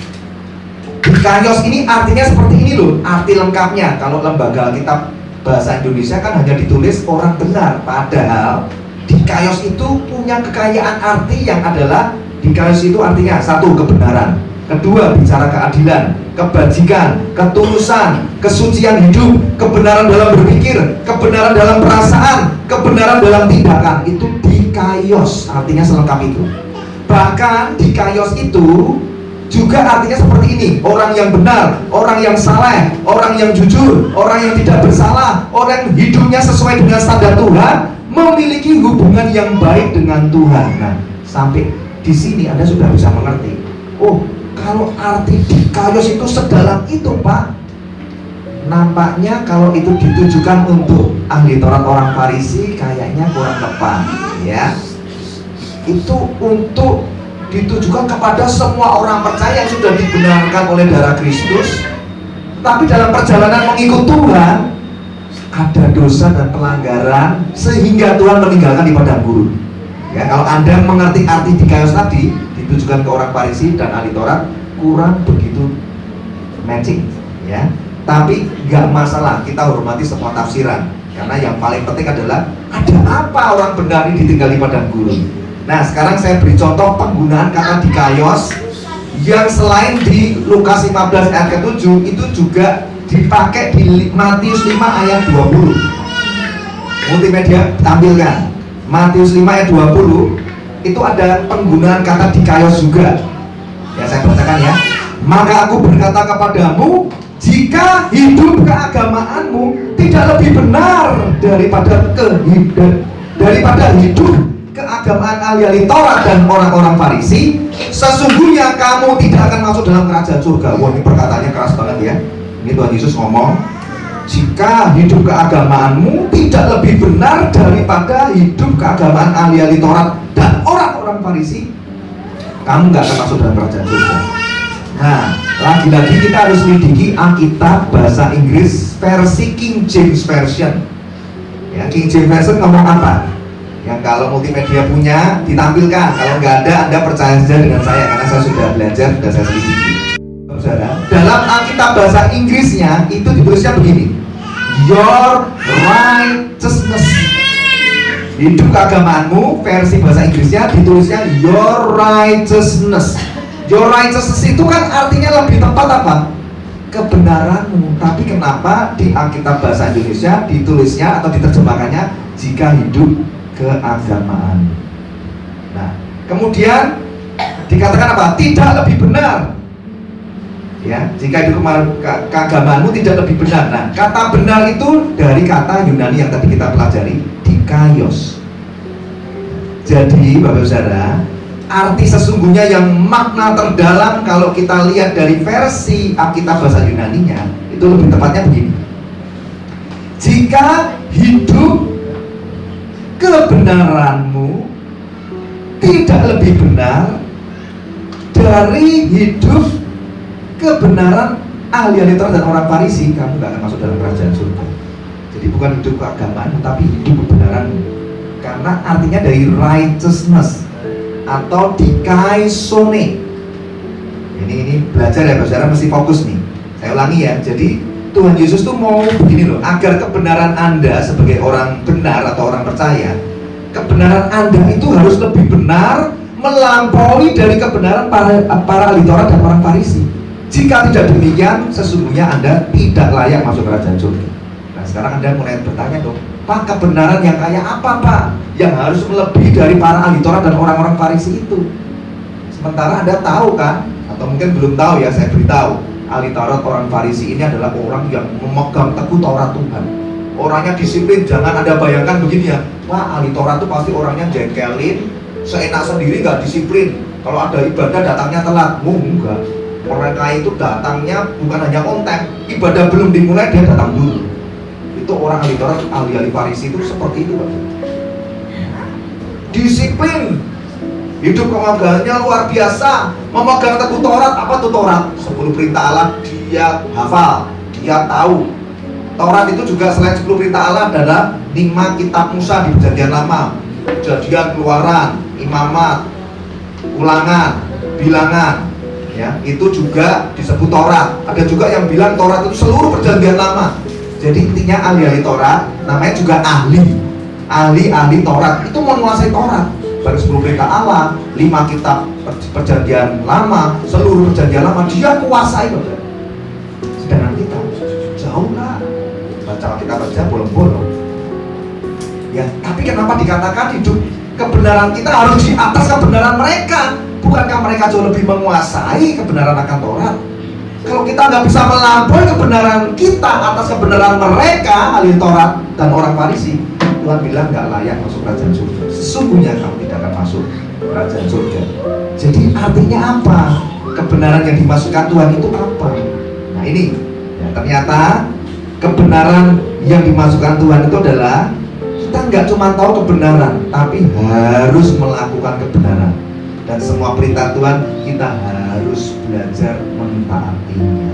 Dikayos ini artinya seperti ini loh, arti lengkapnya. Kalau lembaga kitab bahasa Indonesia kan hanya ditulis orang benar, padahal dikayos itu punya kekayaan arti yang adalah dikayos itu artinya satu, kebenaran, kedua, bicara keadilan, kebajikan, ketulusan, kesucian hidup, kebenaran dalam berpikir, kebenaran dalam perasaan, kebenaran dalam tindakan. Itu dikayos, artinya selengkap itu. Bahkan dikayos itu juga artinya seperti ini: orang yang benar, orang yang saleh, orang yang jujur, orang yang tidak bersalah, orang yang hidupnya sesuai dengan standar Tuhan, memiliki hubungan yang baik dengan Tuhan. Nah, sampai di sini Anda sudah bisa mengerti. Oh, kalau arti dikayos itu sedalam itu, Pak. Nampaknya kalau itu ditujukan untuk ahli Taurat orang Farisi kayaknya kurang tepat, ya. Itu untuk ditujukan kepada semua orang percaya yang sudah dibenarkan oleh darah Kristus, tapi dalam perjalanan mengikut Tuhan ada dosa dan pelanggaran sehingga Tuhan meninggalkan di padang gurun. Ya, kalau Anda mengerti arti dikayos tadi ditujukan ke orang Farisi dan ahli Taurat, kurang begitu matching, ya. Tapi nggak masalah, kita hormati semua tafsiran, karena yang paling penting adalah ada apa orang benar ini ditinggal di padang gurun. Nah, sekarang saya beri contoh penggunaan kata dikayos yang selain di Lukas 15 ayat ke-7 itu juga dipakai di Matius 5 ayat 20. Multimedia tampilkan Matius 5 ayat 20, itu ada penggunaan kata dikayos juga. Ya, saya bacakan ya. Maka aku berkata kepadamu, jika hidup keagamaanmu tidak lebih benar daripada hidup keagamaan ahli Taurat dan orang-orang Farisi, sesungguhnya kamu tidak akan masuk dalam kerajaan surga. Wah, ini perkataannya keras banget ya. Ini Tuhan Yesus ngomong, jika hidup keagamaanmu tidak lebih benar daripada hidup keagamaan ahli Taurat dan orang-orang Farisi, kamu nggak akan masuk dalam kerajaan surga. Nah, lagi-lagi kita harus lidiki Alkitab bahasa Inggris versi King James Version. Ya, King James Version ngomong apa? Yang kalau multimedia punya ditampilkan, kalau nggak ada Anda percaya saja dengan saya, karena saya sudah belajar, sudah saya selidiki. Saudara, dalam Alkitab bahasa Inggrisnya itu ditulisnya begini: Your righteousness. Hidup keagamaanmu, versi bahasa Inggrisnya ditulisnya Your righteousness. Your righteousness itu kan artinya lebih tepat apa? Kebenaranmu. Tapi kenapa di Alkitab bahasa Indonesia ditulisnya atau diterjemahkannya jika hidup keagamaan? Nah, kemudian dikatakan apa? Tidak lebih benar. Ya, jika hidup keagamaanmu tidak lebih benar. Nah, kata benar itu dari kata Yunani yang tadi kita pelajari, dikaios. Jadi, Bapak Saudara, arti sesungguhnya yang makna terdalam kalau kita lihat dari versi Alkitab bahasa Yunaninya, itu lebih tepatnya begini: jika hidup kebenaranmu tidak lebih benar dari hidup kebenaran ahli Taurat dan orang Farisi, kamu gak akan masuk dalam kerajaan surga. Jadi bukan hidup keagamaan, tapi hidup kebenaran. Karena artinya dari righteousness atau dikaisone. Ini belajar ya, saudara, mesti fokus nih. Saya ulangi ya. Jadi Tuhan Yesus tuh mau begini loh, agar kebenaran Anda sebagai orang benar atau orang percaya, kebenaran Anda itu harus lebih benar, melampaui dari kebenaran para ahli Taurat dan orang Farisi. Jika tidak demikian, sesungguhnya Anda tidak layak masuk kerajaan surga. Nah, sekarang Anda mulai bertanya dong, Pak, kebenaran yang kayak apa, Pak, yang harus melebihi dari para ahli Taurat dan orang-orang Farisi itu? Sementara Anda tahu kan, atau mungkin belum tahu ya, saya beritahu, ahli Taurat orang Farisi ini adalah orang yang memegang teguh Taurat Tuhan. Orangnya disiplin. Jangan Anda bayangkan begini ya, wah, ahli Taurat itu pasti orangnya jengkelin, seenak sendiri, nggak disiplin. Kalau ada ibadah datangnya telat. Enggak. Mereka itu datangnya bukan hanya konten, ibadah belum dimulai dia datang dulu. Itu orang ahli Taurat, ahli Farisi itu seperti itu, Pak. Disiplin, hidup keagamannya luar biasa, memegang teguh Taurat. Apa tuh Taurat? 10 perintah Allah dia hafal, dia tahu. Taurat itu juga selain 10 perintah Allah adalah 5 kitab Musa di Perjanjian Lama. Perjanjian, Keluaran, Imamat, Ulangan, Bilangan, ya, itu juga disebut Taurat. Ada juga yang bilang Taurat itu seluruh Perjanjian Lama. Jadi intinya ahli-ahli Taurat, namanya juga ahli Taurat, itu menguasai Taurat. Baru 10 perintah Allah, 5 kitab Perjanjian Lama, seluruh Perjanjian Lama dia kuasai, saudara. Sedangkan kita jauh lah, baca kita baca bolong-bolong. Ya, tapi kenapa dikatakan hidup kebenaran kita harus di atas kebenaran mereka? Bukankah mereka jauh lebih menguasai kebenaran akan Taurat? Kalau kita nggak bisa melampaui kebenaran kita atas kebenaran mereka, ahli Taurat dan orang Farisi, Tuhan bilang nggak layak masuk kerajaan surga. Sesungguhnya kamu tidak akan masuk kerajaan surga. Jadi artinya apa? Kebenaran yang dimasukkan Tuhan itu apa? Nah ini, ya, ternyata kebenaran yang dimasukkan Tuhan itu adalah kita nggak cuma tahu kebenaran, tapi harus melakukan kebenaran. Dan semua perintah Tuhan kita harus belajar mentaatinya.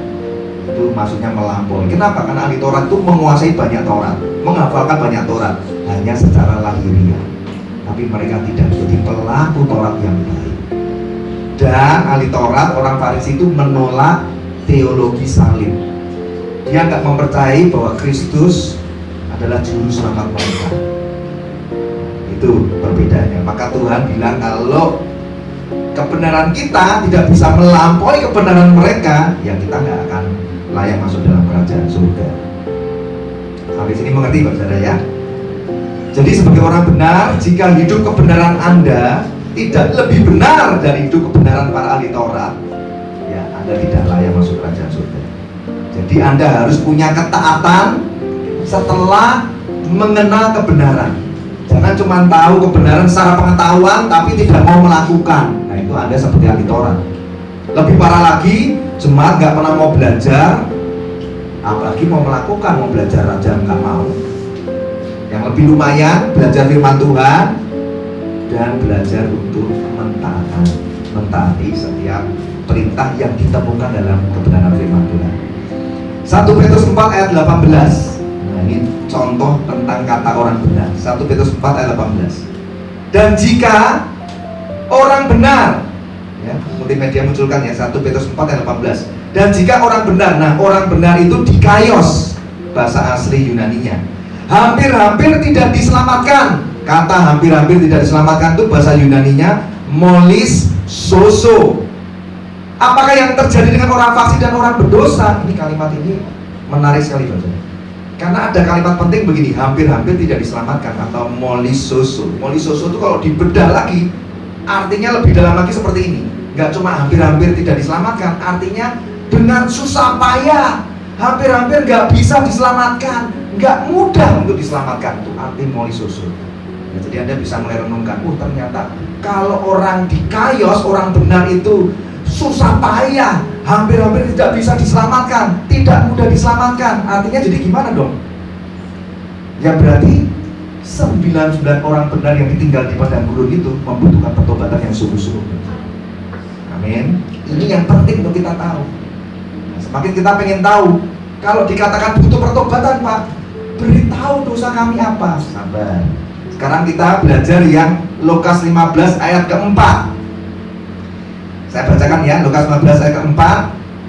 Itu maksudnya melampaui. Kenapa? Karena ahli Taurat itu menguasai banyak Taurat, menghafalkan banyak Taurat hanya secara lahiriah, tapi mereka tidak menjadi pelaku Taurat yang baik. Dan ahli Taurat, orang Farisi itu menolak teologi salib. Dia nggak mempercayai bahwa Kristus adalah juru selamat mereka. Itu perbedaannya. Maka Tuhan bilang kalau kebenaran kita tidak bisa melampaui kebenaran mereka, ya kita nggak akan layak masuk dalam kerajaan surga. Sampai sini mengerti Pak Saudara ya? Jadi sebagai orang benar, jika hidup kebenaran Anda tidak lebih benar dari hidup kebenaran para ahli Taurat, ya Anda tidak layak masuk kerajaan surga. Jadi Anda harus punya ketaatan setelah mengenal kebenaran. Jangan cuma tahu kebenaran secara pengetahuan tapi tidak mau melakukan. Nah itu Anda seperti ahli Taurat. Lebih parah lagi, jemaat nggak pernah mau belajar, apalagi mau melakukan, mau belajar aja nggak mau. Yang lebih lumayan belajar firman Tuhan dan belajar untuk mentaati setiap perintah yang ditemukan dalam kebenaran firman Tuhan. 1 Petrus 4 ayat 18. Nah ini contoh tentang kata orang benar. 1 Petrus 4 ayat 18. Dan jika orang benar, ya, multimedia munculkan ya, 1 Petrus 4 ayat 18. Dan jika orang benar, nah orang benar itu dikaios, bahasa asli Yunaninya, hampir-hampir tidak diselamatkan. Kata hampir-hampir tidak diselamatkan itu bahasa Yunaninya molis soso. Apakah yang terjadi dengan orang fasik dan orang berdosa? Ini kalimat ini menarik sekali Bapak. Karena ada kalimat penting begini, hampir-hampir tidak diselamatkan atau molisoso. Molisoso itu kalau dibedah lagi, artinya lebih dalam lagi seperti ini. Nggak cuma hampir-hampir tidak diselamatkan, artinya dengan susah payah, hampir-hampir nggak bisa diselamatkan, nggak mudah untuk diselamatkan. Itu arti molisoso. Ya, jadi Anda bisa mulai renungkan, ternyata kalau orang dikaios, orang benar itu susah payah, hampir-hampir tidak bisa diselamatkan, tidak mudah diselamatkan. Artinya jadi gimana dong? Ya berarti 99 orang benar yang ditinggal di padang gurun itu membutuhkan pertobatan yang sungguh-sungguh. Amin. Ini yang penting untuk kita tahu. Nah, semakin kita pengen tahu, kalau dikatakan butuh pertobatan Pak, beritahu dosa kami apa. Sabar. Sekarang kita belajar yang Lukas 15 ayat keempat. Saya bacakan ya, Lukas 15 ayat keempat.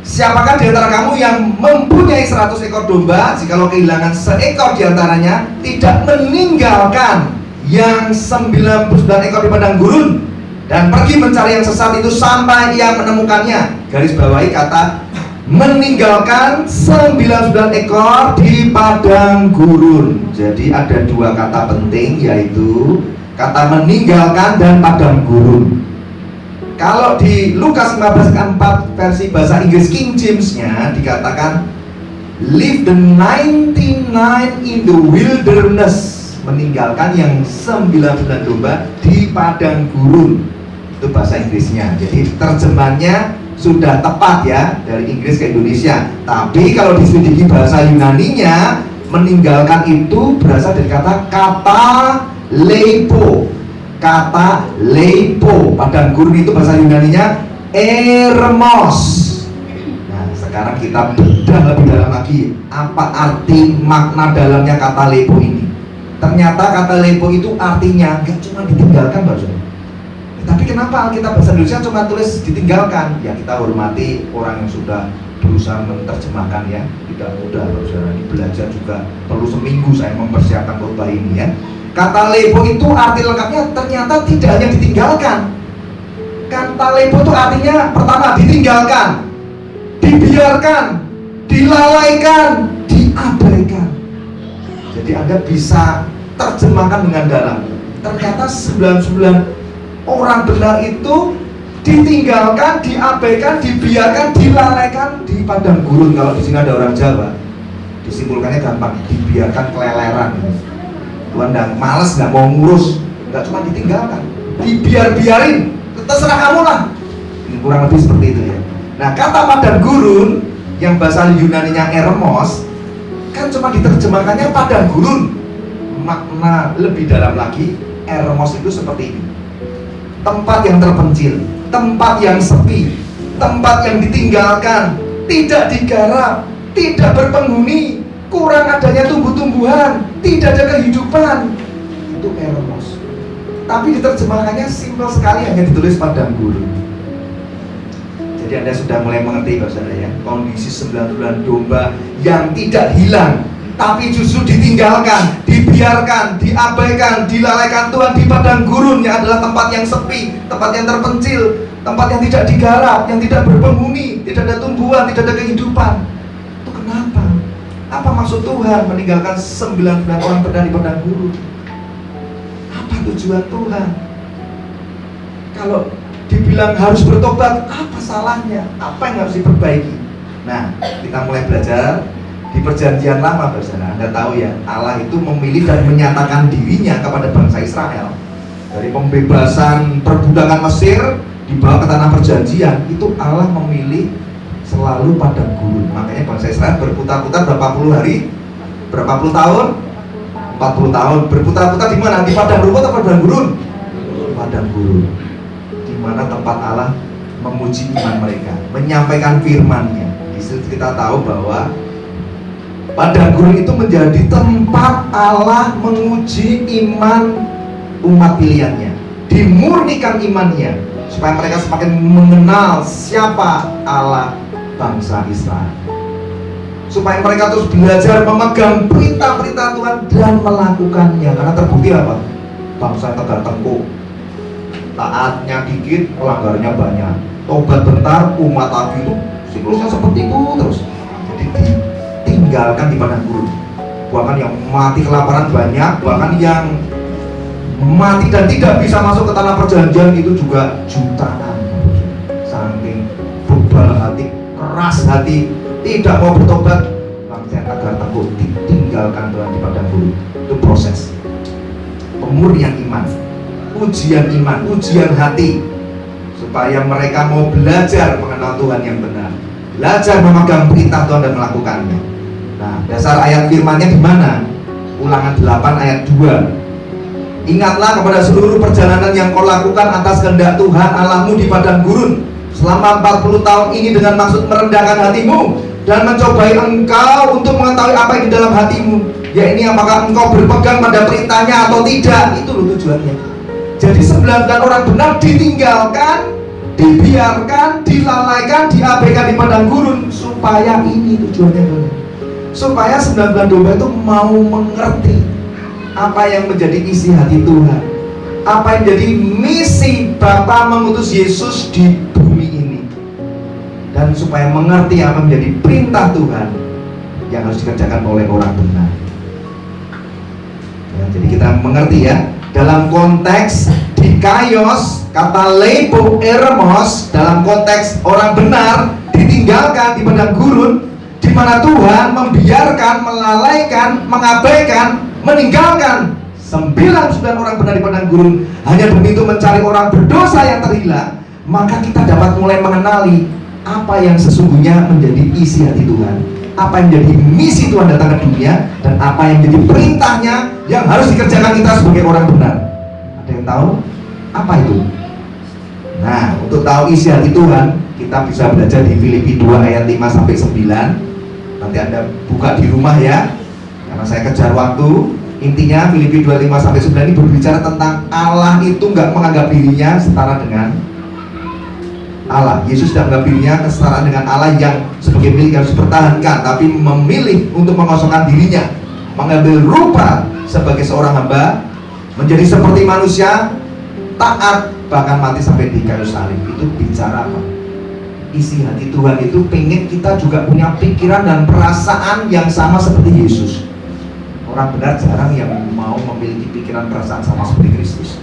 Siapakah di antara kamu yang mempunyai 100 ekor domba, jikalau kehilangan seekor di antaranya, tidak meninggalkan yang 99 ekor di padang gurun dan pergi mencari yang sesat itu sampai ia menemukannya? Garis bawahi kata meninggalkan 99 ekor di padang gurun. Jadi ada dua kata penting, yaitu kata meninggalkan dan padang gurun. Kalau di Lukas 15:4 versi bahasa Inggris King James-nya dikatakan leave the 99 in the wilderness, meninggalkan yang 99 domba di padang gurun. Itu bahasa Inggrisnya. Jadi terjemahnya sudah tepat ya dari Inggris ke Indonesia. Tapi kalau diselidiki bahasa Yunaninya, meninggalkan itu berasal dari kata leipo. Kata leipo, padang gurun itu bahasa Yunaninya eremos. Nah, Sekarang kita bedah lebih dalam lagi, apa arti makna dalamnya kata lepo ini. Ternyata kata lepo itu artinya nggak cuma ditinggalkan, Pak Saudara. Tapi kenapa Alkitab bahasa Indonesia cuma tulis ditinggalkan? Ya kita hormati orang yang sudah berusaha menerjemahkan ya, tidak mudah Pak Saudara. Ini belajar juga perlu seminggu saya mempersiapkan khotbah ini ya. Kata lepo itu arti lengkapnya ternyata tidak hanya ditinggalkan. Kata lepo itu artinya pertama ditinggalkan, dibiarkan, dilalaikan, diabaikan. Jadi Anda bisa terjemahkan dengan dalam. Ternyata 99 orang benar itu ditinggalkan, diabaikan, dibiarkan, dilalaikan di padang gurun. Kalau di sini ada orang Jawa, disimpulkannya gampang, dibiarkan keleleran. Tuhan nggak males, nggak mau ngurus, nggak cuma ditinggalkan, dibiarin, terserah kamu lah. Ini kurang lebih seperti itu ya. Nah, kata padang gurun yang bahasa Yunaninya eremos kan cuma diterjemahkannya padang gurun. Makna lebih dalam lagi, eremos itu seperti ini: tempat yang terpencil, tempat yang sepi, tempat yang ditinggalkan, tidak digarap, tidak berpenghuni, kurang adanya tumbuh-tumbuhan, tidak ada kehidupan. Itu eremos. Tapi diterjemahkannya simpel sekali, hanya ditulis padang gurun. Jadi Anda sudah mulai mengerti Pak Saudara ya, kondisi 99 domba yang tidak hilang, tapi justru ditinggalkan, dibiarkan, diabaikan, dilalaikan Tuhan di padang gurun yang adalah tempat yang sepi, tempat yang terpencil, tempat yang tidak digarap, yang tidak berpenghuni, tidak ada tumbuhan, tidak ada kehidupan. Itu kenapa? Apa maksud Tuhan meninggalkan 99 orang benar di padang gurun? Apa tujuan Tuhan? Kalau dibilang harus bertobat, apa salahnya? Apa yang harus diperbaiki? Nah, kita mulai belajar di perjanjian lama, Saudara. Anda tahu ya, Allah itu memilih dan menyatakan dirinya kepada bangsa Israel. Dari pembebasan perbudakan Mesir dibawa ke tanah perjanjian, itu Allah memilih selalu padang gurun. Makanya bangsa Israel berputar-putar berapa puluh hari? Berapa puluh tahun? 40 tahun. Berputar-putar di mana? Di padang rumput atau padang gurun? Padang gurun. Mana tempat Allah memuji iman mereka, menyampaikan firman-Nya. Di situ kita tahu bahwa padang gurun itu menjadi tempat Allah menguji iman umat pilihannya, dimurnikan imannya, supaya mereka semakin mengenal siapa Allah bangsa Israel, supaya mereka terus belajar memegang perintah-perintah Tuhan dan melakukannya. Karena terbukti apa? Bangsa yang tegar tengkuk, taatnya dikit, pelanggarnya banyak. Tobat bentar, umat lagi itu siklusnya seperti itu terus. Jadi ditinggalkan di padang gurun. Bahkan yang mati kelaparan banyak, bahkan yang mati dan tidak bisa masuk ke tanah perjanjian itu juga jutaan. Saking bebal hati, keras hati, tidak mau bertobat, bangsa yang tegar tengkuk ditinggalkan Tuhan di padang gurun. Itu proses pemurnian iman, ujian iman, ujian hati, supaya mereka mau belajar mengenal Tuhan yang benar, belajar memegang perintah Tuhan dan melakukannya. Nah, dasar ayat firman-Nya di mana? Ulangan 8 ayat 2. Ingatlah kepada seluruh perjalanan yang kau lakukan atas kehendak Tuhan Allahmu di padang gurun selama 40 tahun ini dengan maksud merendahkan hatimu dan mencobai engkau untuk mengetahui apa yang di dalam hatimu, yakni apakah engkau berpegang pada perintahnya atau tidak. Itu loh tujuannya. Jadi 99 orang benar ditinggalkan, dibiarkan, dilalaikan, diabaikan di padang gurun. Supaya ini tujuannya, supaya 99 domba itu mau mengerti apa yang menjadi isi hati Tuhan, apa yang menjadi misi Bapa mengutus Yesus di bumi ini, dan supaya mengerti apa yang menjadi perintah Tuhan yang harus dikerjakan oleh orang benar ya. Jadi kita mengerti ya, dalam konteks dikaios, kata lepo eremos, dalam konteks orang benar ditinggalkan di padang gurun, di mana Tuhan membiarkan, melalaikan, mengabaikan, meninggalkan 99 orang benar di padang gurun hanya demi untuk mencari orang berdosa yang terhilang. Maka kita dapat mulai mengenali apa yang sesungguhnya menjadi isi hati Tuhan, apa yang menjadi misi Tuhan datang ke dunia, dan apa yang menjadi perintahnya yang harus dikerjakan kita sebagai orang benar. Ada yang tahu apa itu? Nah, untuk tahu isi hati Tuhan, Kita bisa belajar di Filipi 2 ayat 5 sampai 9. Nanti Anda buka di rumah ya, karena saya kejar waktu. Intinya Filipi 2 5 sampai 9 ini berbicara tentang Allah itu nggak menganggap dirinya setara dengan Allah. Yesus tidak menganggap dirinya kesetaraan dengan Allah yang sebagai milik harus dipertahankan, tapi memilih untuk mengosongkan dirinya, mengambil rupa sebagai seorang hamba, menjadi seperti manusia, taat, bahkan mati sampai di kayu salib. Itu bicara apa? Isi hati Tuhan itu pengen kita juga punya pikiran dan perasaan yang sama seperti Yesus. Orang benar jarang yang mau memiliki pikiran perasaan sama seperti Kristus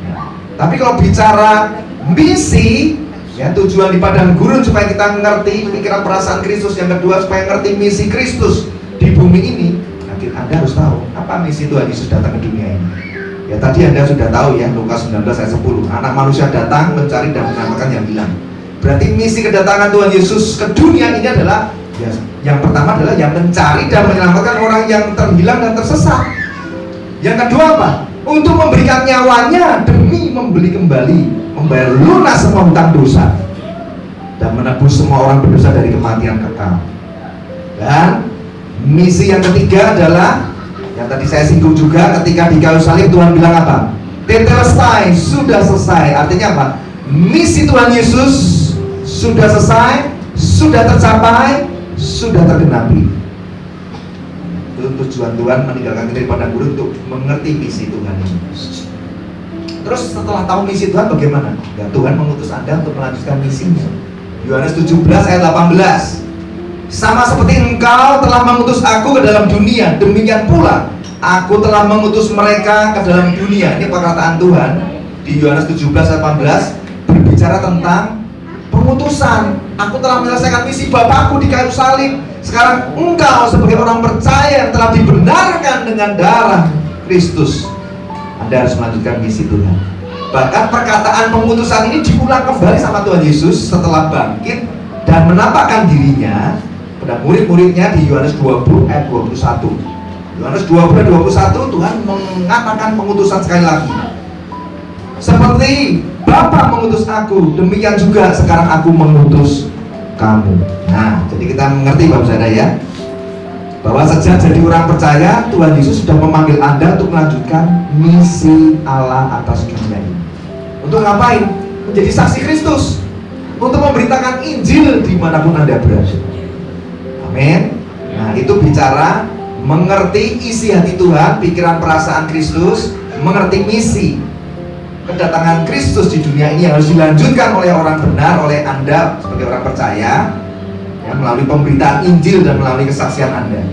ya. Tapi kalau bicara misi ya, tujuan di padang gurun supaya kita ngerti pikiran perasaan Kristus. Yang kedua, supaya ngerti misi Kristus di bumi ini. Nanti Anda harus tahu apa misi Tuhan Yesus datang ke dunia ini. Ya tadi Anda sudah tahu ya, Lukas 19 ayat 10, anak manusia datang mencari dan menyelamatkan yang hilang. Berarti misi kedatangan Tuhan Yesus ke dunia ini adalah ya, yang pertama adalah yang mencari dan menyelamatkan orang yang terhilang dan tersesat. Yang kedua apa? Untuk memberikan nyawanya demi membeli kembali, membayar lunas semua hutang dosa, dan menebus semua orang berdosa dari kematian kekal. Dan misi yang ketiga adalah yang tadi saya singgung juga, ketika di kayu salib Tuhan bilang apa? Tetelestai, sudah selesai. Artinya apa? Misi Tuhan Yesus sudah selesai, sudah tercapai, sudah tergenapi. Itu tujuan Tuhan meninggalkan kita di padang gurun untuk mengerti misi Tuhan ini. Terus setelah tahu misi Tuhan bagaimana? Ya, Tuhan mengutus Anda untuk melanjutkan misinya. Yohanes 17 ayat 18. Sama seperti engkau telah mengutus aku ke dalam dunia, demikian pula aku telah mengutus mereka ke dalam dunia. Ini perkataan Tuhan di Yohanes 17 ayat 18 berbicara tentang pengutusan. Aku telah menyelesaikan misi Bapakku di kayu salib. Sekarang engkau sebagai orang percaya yang telah dibenarkan dengan darah Kristus, Anda harus melanjutkan misi Tuhan. Bahkan perkataan pengutusan ini diulang kembali sama Tuhan Yesus setelah bangkit dan menampakkan dirinya pada murid-muridnya di Yohanes 20 ayat 21. Yohanes 20 ayat 21 Tuhan mengatakan pengutusan sekali lagi. Seperti Bapa mengutus aku, demikian juga sekarang aku mengutus kamu. Nah, jadi kita mengerti Bapak Saudara ya, bahwa sejak jadi orang percaya, Tuhan Yesus sudah memanggil Anda untuk melanjutkan misi Allah atas dunia ini. Untuk ngapain? Menjadi saksi Kristus, untuk memberitakan Injil dimanapun Anda berada. Amin. Nah, itu bicara mengerti isi hati Tuhan, pikiran perasaan Kristus, mengerti misi kedatangan Kristus di dunia ini yang harus dilanjutkan oleh orang benar, oleh Anda sebagai orang percaya ya, melalui pemberitaan Injil dan melalui kesaksian Anda.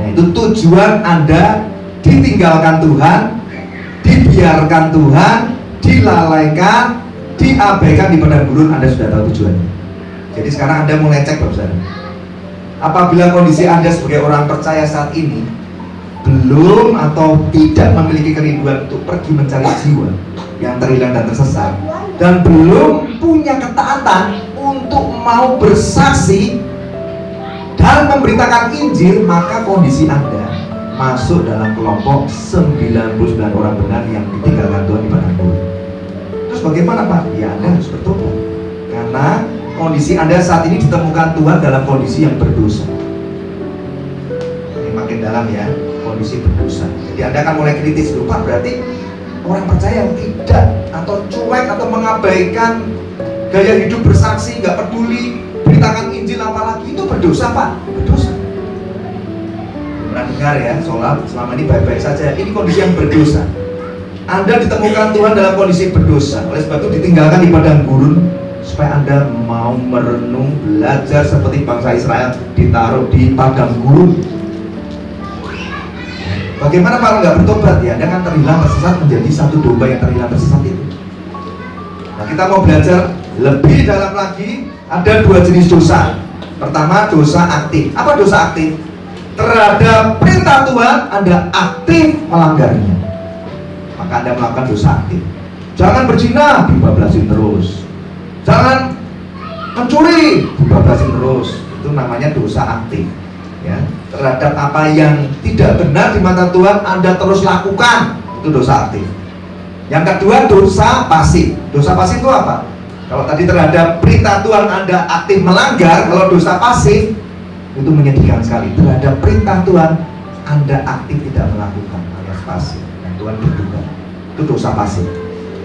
Ya, itu tujuan Anda ditinggalkan Tuhan, dibiarkan Tuhan, dilalaikan, diabaikan di padang gurun. Anda sudah tahu tujuannya. Jadi sekarang Anda mulai cek Bapak Saudara. Apabila kondisi Anda sebagai orang percaya saat ini belum atau tidak memiliki kerinduan untuk pergi mencari jiwa yang terhilang dan tersesat, dan belum punya ketaatan untuk mau bersaksi dan memberitakan Injil, maka kondisi Anda masuk dalam kelompok 99 orang benar yang ditinggalkan Tuhan di padang gurun. Terus bagaimana Pak? Ya Anda harus bertobat, karena kondisi Anda saat ini ditemukan Tuhan dalam kondisi yang berdosa. Ini makin dalam ya, kondisi berdosa. Jadi Anda akan mulai kritis, lupa berarti orang percaya yang tidak atau cuek atau mengabaikan gaya hidup bersaksi, nggak peduli beritakan Injil apalagi, itu berdosa Pak, berdosa. Pernah dengar ya, sholat selama ini baik-baik saja, ini kondisi yang berdosa. Anda ditemukan Tuhan dalam kondisi berdosa, oleh sebab itu ditinggalkan di padang gurun supaya Anda mau merenung, belajar seperti bangsa Israel ditaruh di padang gurun. Bagaimana kalau nggak bertobat ya? Anda kan terhilang tersesat menjadi satu domba yang terhilang tersesat itu. Nah, kita mau belajar lebih dalam lagi. Ada dua jenis dosa. Pertama, dosa aktif. Apa dosa aktif? Terhadap perintah Tuhan Anda aktif melanggarnya, maka Anda melakukan dosa aktif. Jangan berzina, dibablasin terus. Jangan mencuri, dibablasin terus. Itu namanya dosa aktif. Ya, terhadap apa yang tidak benar di mata Tuhan Anda terus lakukan, itu dosa aktif. Yang kedua, dosa pasif. Dosa pasif itu apa? Kalau tadi terhadap perintah Tuhan Anda aktif melanggar, kalau dosa pasif itu menyedihkan sekali. Terhadap perintah Tuhan Anda aktif tidak melakukan alias pasif, dan Tuhan berduka. Itu dosa pasif.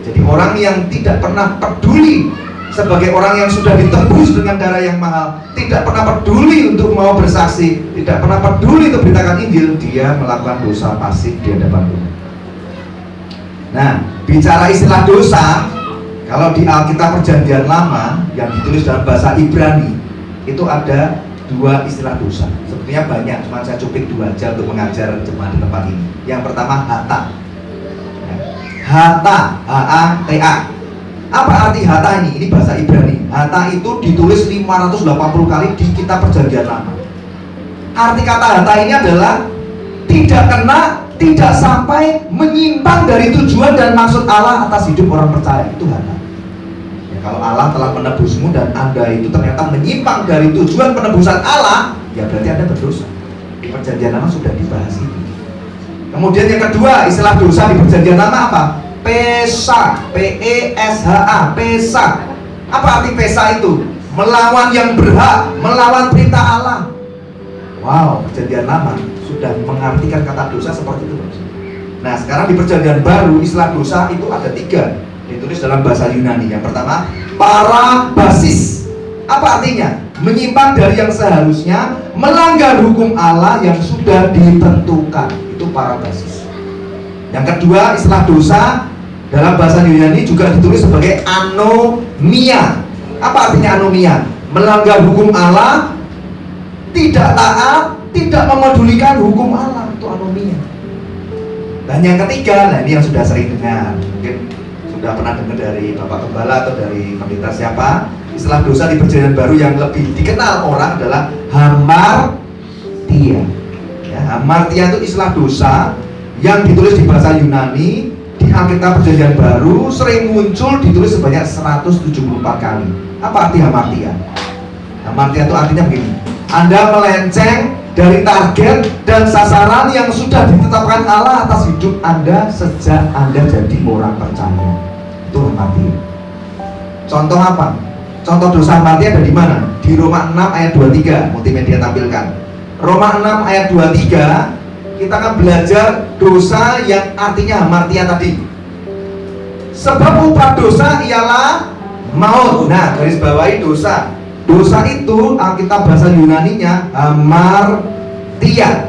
Jadi orang yang tidak pernah peduli sebagai orang yang sudah ditebus dengan darah yang mahal, tidak pernah peduli untuk mau bersaksi, tidak pernah peduli untuk beritakan Injil, dia melakukan dosa pasif di hadapan Tuhan. Nah, bicara istilah dosa, kalau di Alkitab Perjanjian Lama yang ditulis dalam bahasa Ibrani, itu ada dua istilah dosa. Sebenarnya banyak, cuma saya cuplik dua aja untuk mengajar jemaat di tempat ini. Yang pertama hata. Hata, H-A-T-A. Apa arti hata ini? Ini bahasa Ibrani. Hata itu ditulis 580 kali di kitab Perjanjian Lama. Arti kata hata ini adalah tidak kena, tidak sampai, menyimpang dari tujuan dan maksud Allah atas hidup orang percaya. Itu hata. Kalau Allah telah menebusmu dan Anda itu ternyata menyimpang dari tujuan penebusan Allah, ya berarti Anda berdosa. Di Perjanjian Lama sudah dibahas itu. Kemudian yang kedua, istilah dosa di Perjanjian Lama apa? Pesa, P-E-S-H-A, pesa. Apa arti pesa itu? Melawan yang berhak, melawan perintah Allah. Wow, Perjanjian Lama sudah mengartikan kata dosa seperti itu. Nah, sekarang di Perjanjian Baru istilah dosa itu ada tiga, ditulis dalam bahasa Yunani. Yang pertama, parabasis. Apa artinya? Menyimpang dari yang seharusnya, melanggar hukum Allah yang sudah ditentukan. Itu parabasis. Yang kedua, istilah dosa dalam bahasa Yunani juga ditulis sebagai anomia. Apa artinya anomia? Melanggar hukum Allah, tidak taat, tidak memedulikan hukum Allah. Itu anomia. Dan yang ketiga, nah ini yang sudah sering dengar, mungkin sudah pernah dengar dari Bapak Gembala atau dari pendeta siapa, istilah dosa di Perjanjian Baru yang lebih dikenal orang adalah hamartia. Ya, hamartia itu istilah dosa yang ditulis di bahasa Yunani, di Alkitab Perjanjian Baru sering muncul, ditulis sebanyak 174 kali. Apa arti hamartia? Hamartia itu artinya begini: Anda melenceng dari target dan sasaran yang sudah ditetapkan Allah atas hidup Anda sejak Anda jadi orang percaya. Itu hamartia. Contoh apa? Contoh dosa hamartia ada di mana? Di Roma 6 ayat 23, multimedia tampilkan. Roma 6 ayat 23, kita akan belajar dosa yang artinya hamartia tadi. Sebab upah dosa ialah maut. Nah, garis bawahi dosa. Dosa itu Alkitab bahasa Yunaninya hamartia.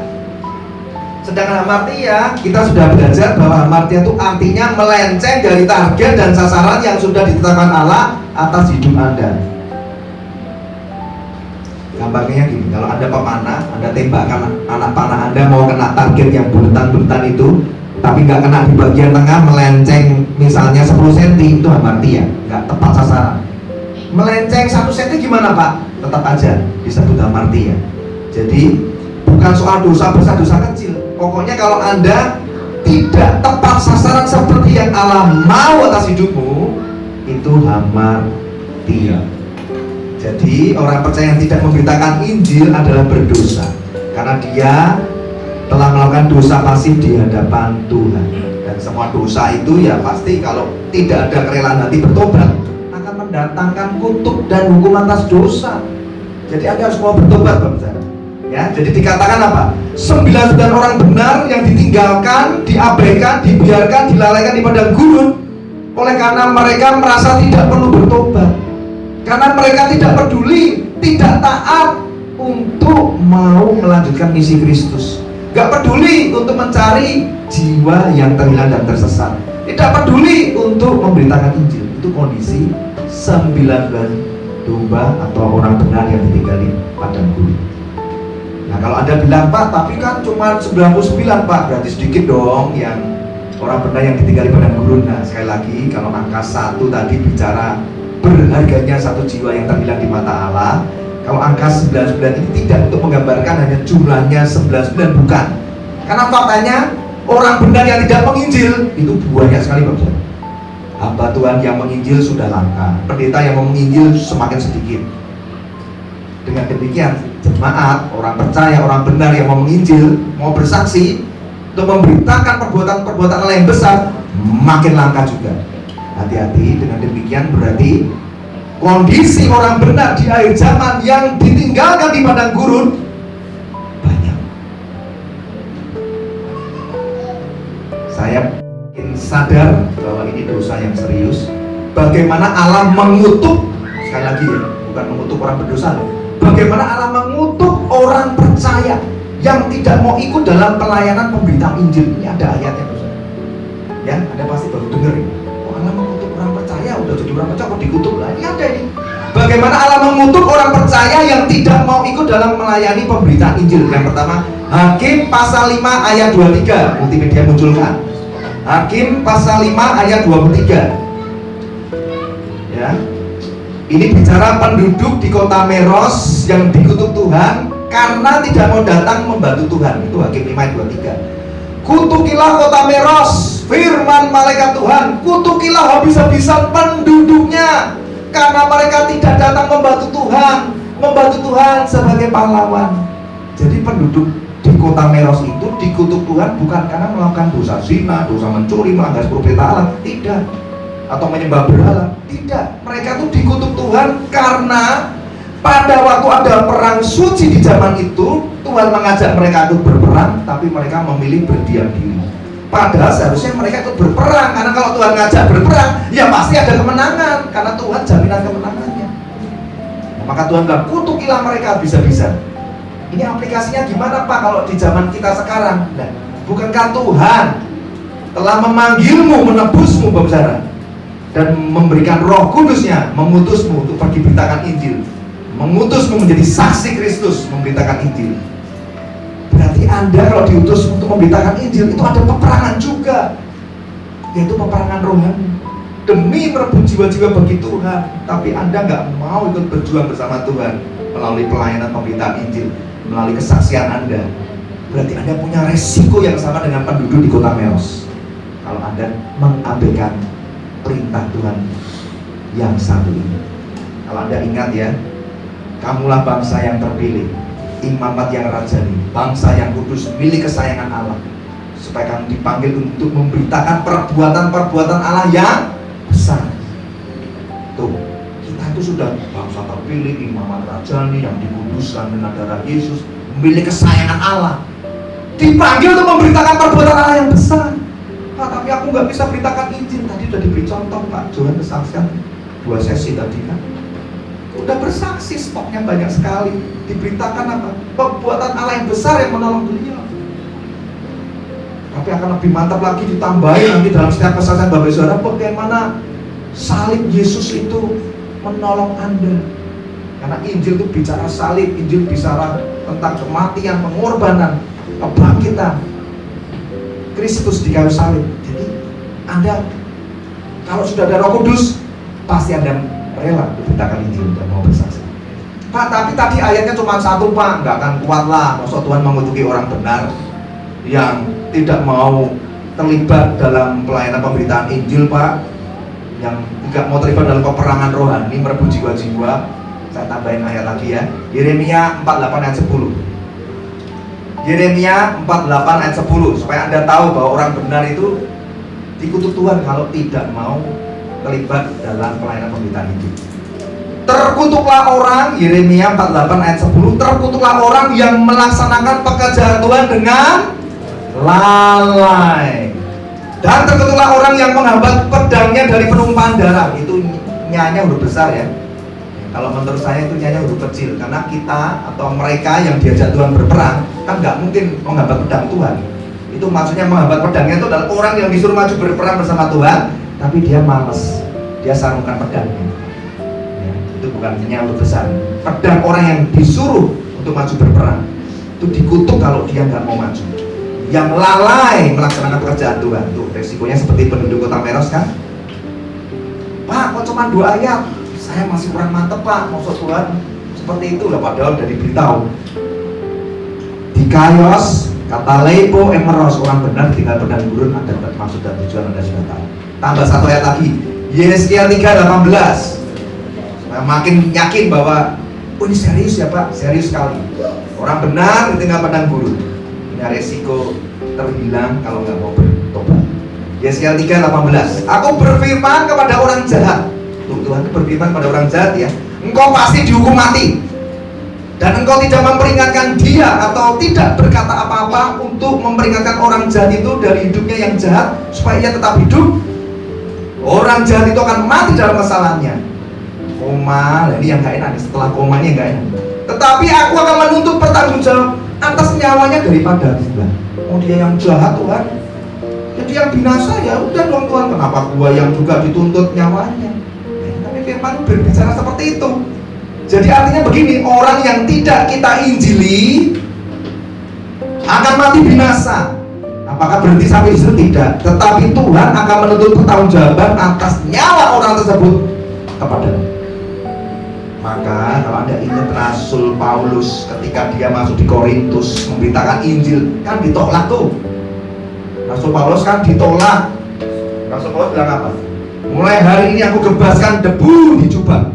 Sedangkan hamartia kita sudah belajar bahwa hamartia itu artinya melenceng dari target dan sasaran yang sudah ditetapkan Allah atas hidup Anda. Gampangnya gini, kalau Anda pemanah, Anda tembakkan anak panah Anda mau kena target yang buletan-buletan itu, tapi nggak kena di bagian tengah, melenceng misalnya 10 cm, itu hamartia, nggak tepat sasaran. Melenceng 1 cm gimana Pak? Tetap aja disebut hamartia. Jadi bukan soal dosa besar, dosa kecil. Pokoknya kalau Anda tidak tepat sasaran seperti yang Allah mau atas hidupmu, itu hamartia. Jadi orang percaya yang tidak memberitakan Injil adalah berdosa, karena dia telah melakukan dosa pasif di hadapan Tuhan. Dan semua dosa itu ya pasti kalau tidak ada kerelaan hati bertobat akan mendatangkan kutuk dan hukum atas dosa. Jadi Anda harus mau bertobat, Bapak. Ya, jadi dikatakan apa? 99 orang benar yang ditinggalkan, diabaikan, dibiarkan, dilalaikan di padang gurun oleh karena mereka merasa tidak perlu bertobat. Karena mereka tidak peduli, tidak taat untuk mau melanjutkan misi Kristus. Gak peduli untuk mencari jiwa yang terhilang dan tersesat. Tidak peduli untuk memberitakan Injil. Itu kondisi 99 domba atau orang benar yang ditinggali padang gurun. Nah kalau Anda bilang, Pak, tapi kan cuma 99 Pak, berarti sedikit dong yang orang benar yang ditinggali padang gurun. Nah sekali lagi, kalau angka 1 tadi bicara berharganya satu jiwa yang terhilang di mata Allah, kalau angka 99 ini tidak untuk menggambarkan hanya jumlahnya 99, bukan. Karena faktanya orang benar yang tidak menginjil itu banyak sekali Bapak. Hamba Tuhan yang menginjil sudah langka, pendeta yang mau menginjil semakin sedikit. Dengan demikian jemaat, orang percaya, orang benar yang mau menginjil, mau bersaksi untuk memberitakan perbuatan-perbuatan Allah yang besar, makin langka juga. Hati-hati, dengan demikian berarti Kondisi orang benar di akhir zaman yang ditinggalkan di padang gurun banyak. Saya sadar bahwa ini dosa yang serius. Bagaimana Allah mengutuk, sekali lagi ya, bukan mengutuk orang berdosa loh. Bagaimana Allah mengutuk orang percaya yang tidak mau ikut dalam pelayanan pemberitaan Injil. Ini ada ayatnya, ya, Anda pasti baru dengar ini. Oh, Allah mengutuk orang percaya, udah jadi orang percaya kok dikutuk lah. Ini ada ini. Bagaimana Allah mengutuk orang percaya yang tidak mau ikut dalam melayani pemberitaan Injil. Yang pertama, Hakim pasal 5 ayat 23. Multimedia munculkan. Hakim pasal 5 ayat 23. Ya. Ini bicara penduduk di kota Meros yang dikutuk Tuhan karena tidak mau datang membantu Tuhan. Itu Hakim 5 ayat 23. Kutukilah kota Meros, firman malaikat Tuhan, kutukilah habis-habisan penduduknya karena mereka tidak datang membantu Tuhan sebagai pahlawan. Jadi penduduk di kota Meros itu dikutuk Tuhan bukan karena melakukan dosa zina, dosa mencuri, melanggar perintah Allah, tidak, atau menyembah berhala, tidak. Mereka itu dikutuk Tuhan karena pada waktu ada perang suci di zaman itu, Tuhan mengajak mereka untuk berperang, tapi mereka memilih berdiam diri. Padahal seharusnya mereka ikut berperang, karena kalau Tuhan ngajak berperang, ya pasti ada kemenangan, karena Tuhan jaminan kemenangannya. Maka Tuhan bilang, kutukilah mereka bisa-bisa. Ini aplikasinya gimana Pak kalau di zaman kita sekarang? Nah, bukankah Tuhan telah memanggilmu, menebusmu Bapak Saudara, dan memberikan Roh Kudusnya, memutusmu untuk pergi beritakan Injil, mengutusmu menjadi saksi Kristus, memberitakan Injil. Berarti Anda kalau diutus untuk memberitakan Injil itu ada peperangan juga, yaitu peperangan rohani demi merebut jiwa-jiwa bagi Tuhan. Tapi Anda nggak mau ikut berjuang bersama Tuhan melalui pelayanan pemberitaan Injil, melalui kesaksian Anda. Berarti Anda punya resiko yang sama dengan penduduk di kota Meros kalau Anda mengabaikan perintah Tuhan yang satu ini. Kalau Anda ingat ya, kamulah bangsa yang terpilih, imamat yang rajani, bangsa yang kudus, milik kesayangan Allah, supaya kamu dipanggil untuk memberitakan perbuatan-perbuatan Allah yang besar. Tuh, kita itu sudah bangsa terpilih, imamat rajani yang dikuduskan dengan darah Yesus, milik kesayangan Allah, dipanggil untuk memberitakan perbuatan Allah yang besar. Pak, tapi aku nggak bisa beritakan Injil. Tadi udah diberi contoh Pak Johan kesaksian 2 sesi tadi kan, udah bersaksi, stoknya banyak sekali. Diberitakan apa? Perbuatan Allah yang besar yang menolong beliau. Tapi akan lebih mantap lagi ditambahin nanti dalam setiap kesaksian Bapak Saudara, bagaimana salib Yesus itu menolong Anda. Karena Injil itu bicara salib, Injil bicara tentang kematian, pengorbanan, kebangkitan Kristus di kayu salib. Jadi Anda kalau sudah ada Roh Kudus, pasti Anda rela memberitakan Injil dan mau bersaksi. Pak, tapi tadi ayatnya cuma satu Pak, nggak akan kuat lah. Maksud Tuhan mengutuki orang benar yang tidak mau terlibat dalam pelayanan pemberitaan Injil Pak, yang tidak mau terlibat dalam peperangan rohani, merebut jiwa-jiwa. Saya tambahin ayat lagi ya, Yeremia 48 ayat 10. Yeremia 48 ayat 10, supaya Anda tahu bahwa orang benar itu dikutuk Tuhan kalau tidak mau terlibat dalam pelayanan pemberitaan Injil. Terkutuklah orang, Yeremia 48 ayat 10, terkutuklah orang yang melaksanakan pekerjaan Tuhan dengan lalai, dan terkutuklah orang yang menghambat pedangnya dari penumpahan darah. Itu nyanya huruf besar ya. Kalau menurut saya itu nyanya huruf kecil, karena kita atau mereka yang diajak Tuhan berperang kan nggak mungkin menghambat pedang Tuhan. Itu maksudnya menghambat pedangnya itu adalah orang yang disuruh maju berperang bersama Tuhan, tapi dia malas, dia sarungkan pedangnya ya, itu bukan nyanya huruf besar. Pedang orang yang disuruh untuk maju berperang itu dikutuk kalau dia nggak mau maju, yang lalai melaksanakan pekerjaan Tuhan. Tuh resikonya seperti penduduk kota Meros kan. Pak, kok cuma 2 ayat? Saya masih kurang mantep Pak, maksud Tuhan seperti itu lah, padahal udah diberitahu. Di Kaios, kata Leipo Emeros, orang benar tinggal padang gurun, ada maksud dan tujuan Anda sudah tahu. Tambah 1 ayat lagi, Yesaya 3:18. Saya makin yakin bahwa oh ini serius ya Pak, serius sekali. Orang benar tinggal padang gurun, ini resiko terhilang kalau nggak mau bertobat. Yesaya 3:18. Aku berfirman kepada orang jahat, Tuhan itu berfirman pada orang jahat ya, engkau pasti dihukum mati. Dan engkau tidak memperingatkan dia atau tidak berkata apa-apa untuk memperingatkan orang jahat itu dari hidupnya yang jahat supaya ia tetap hidup. Orang jahat itu akan mati dalam kesalahannya. Koma, ini yang gak enak, setelah koma ini yang gak enak. Tetapi aku akan menuntut pertanggungjawab atas nyawanya daripada dia. Oh dia yang jahat Tuhan, jadi yang binasa ya udah dong Tuhan, kenapa gua yang juga dituntut nyawanya? Tapi firman berbicara seperti itu. Jadi artinya begini, orang yang tidak kita injili akan mati binasa. Apakah berhenti sampai di situ? Tidak. Tetapi Tuhan akan menuntut pertanggungjawaban atas nyawa orang tersebut kepadanya. Maka kalau Anda ingat Rasul Paulus ketika dia masuk di Korintus memberitakan Injil, kan ditolak tuh. Rasul Paulus kan ditolak. Rasul Paulus bilang apa? Mulai hari ini aku bebaskan debu di jubah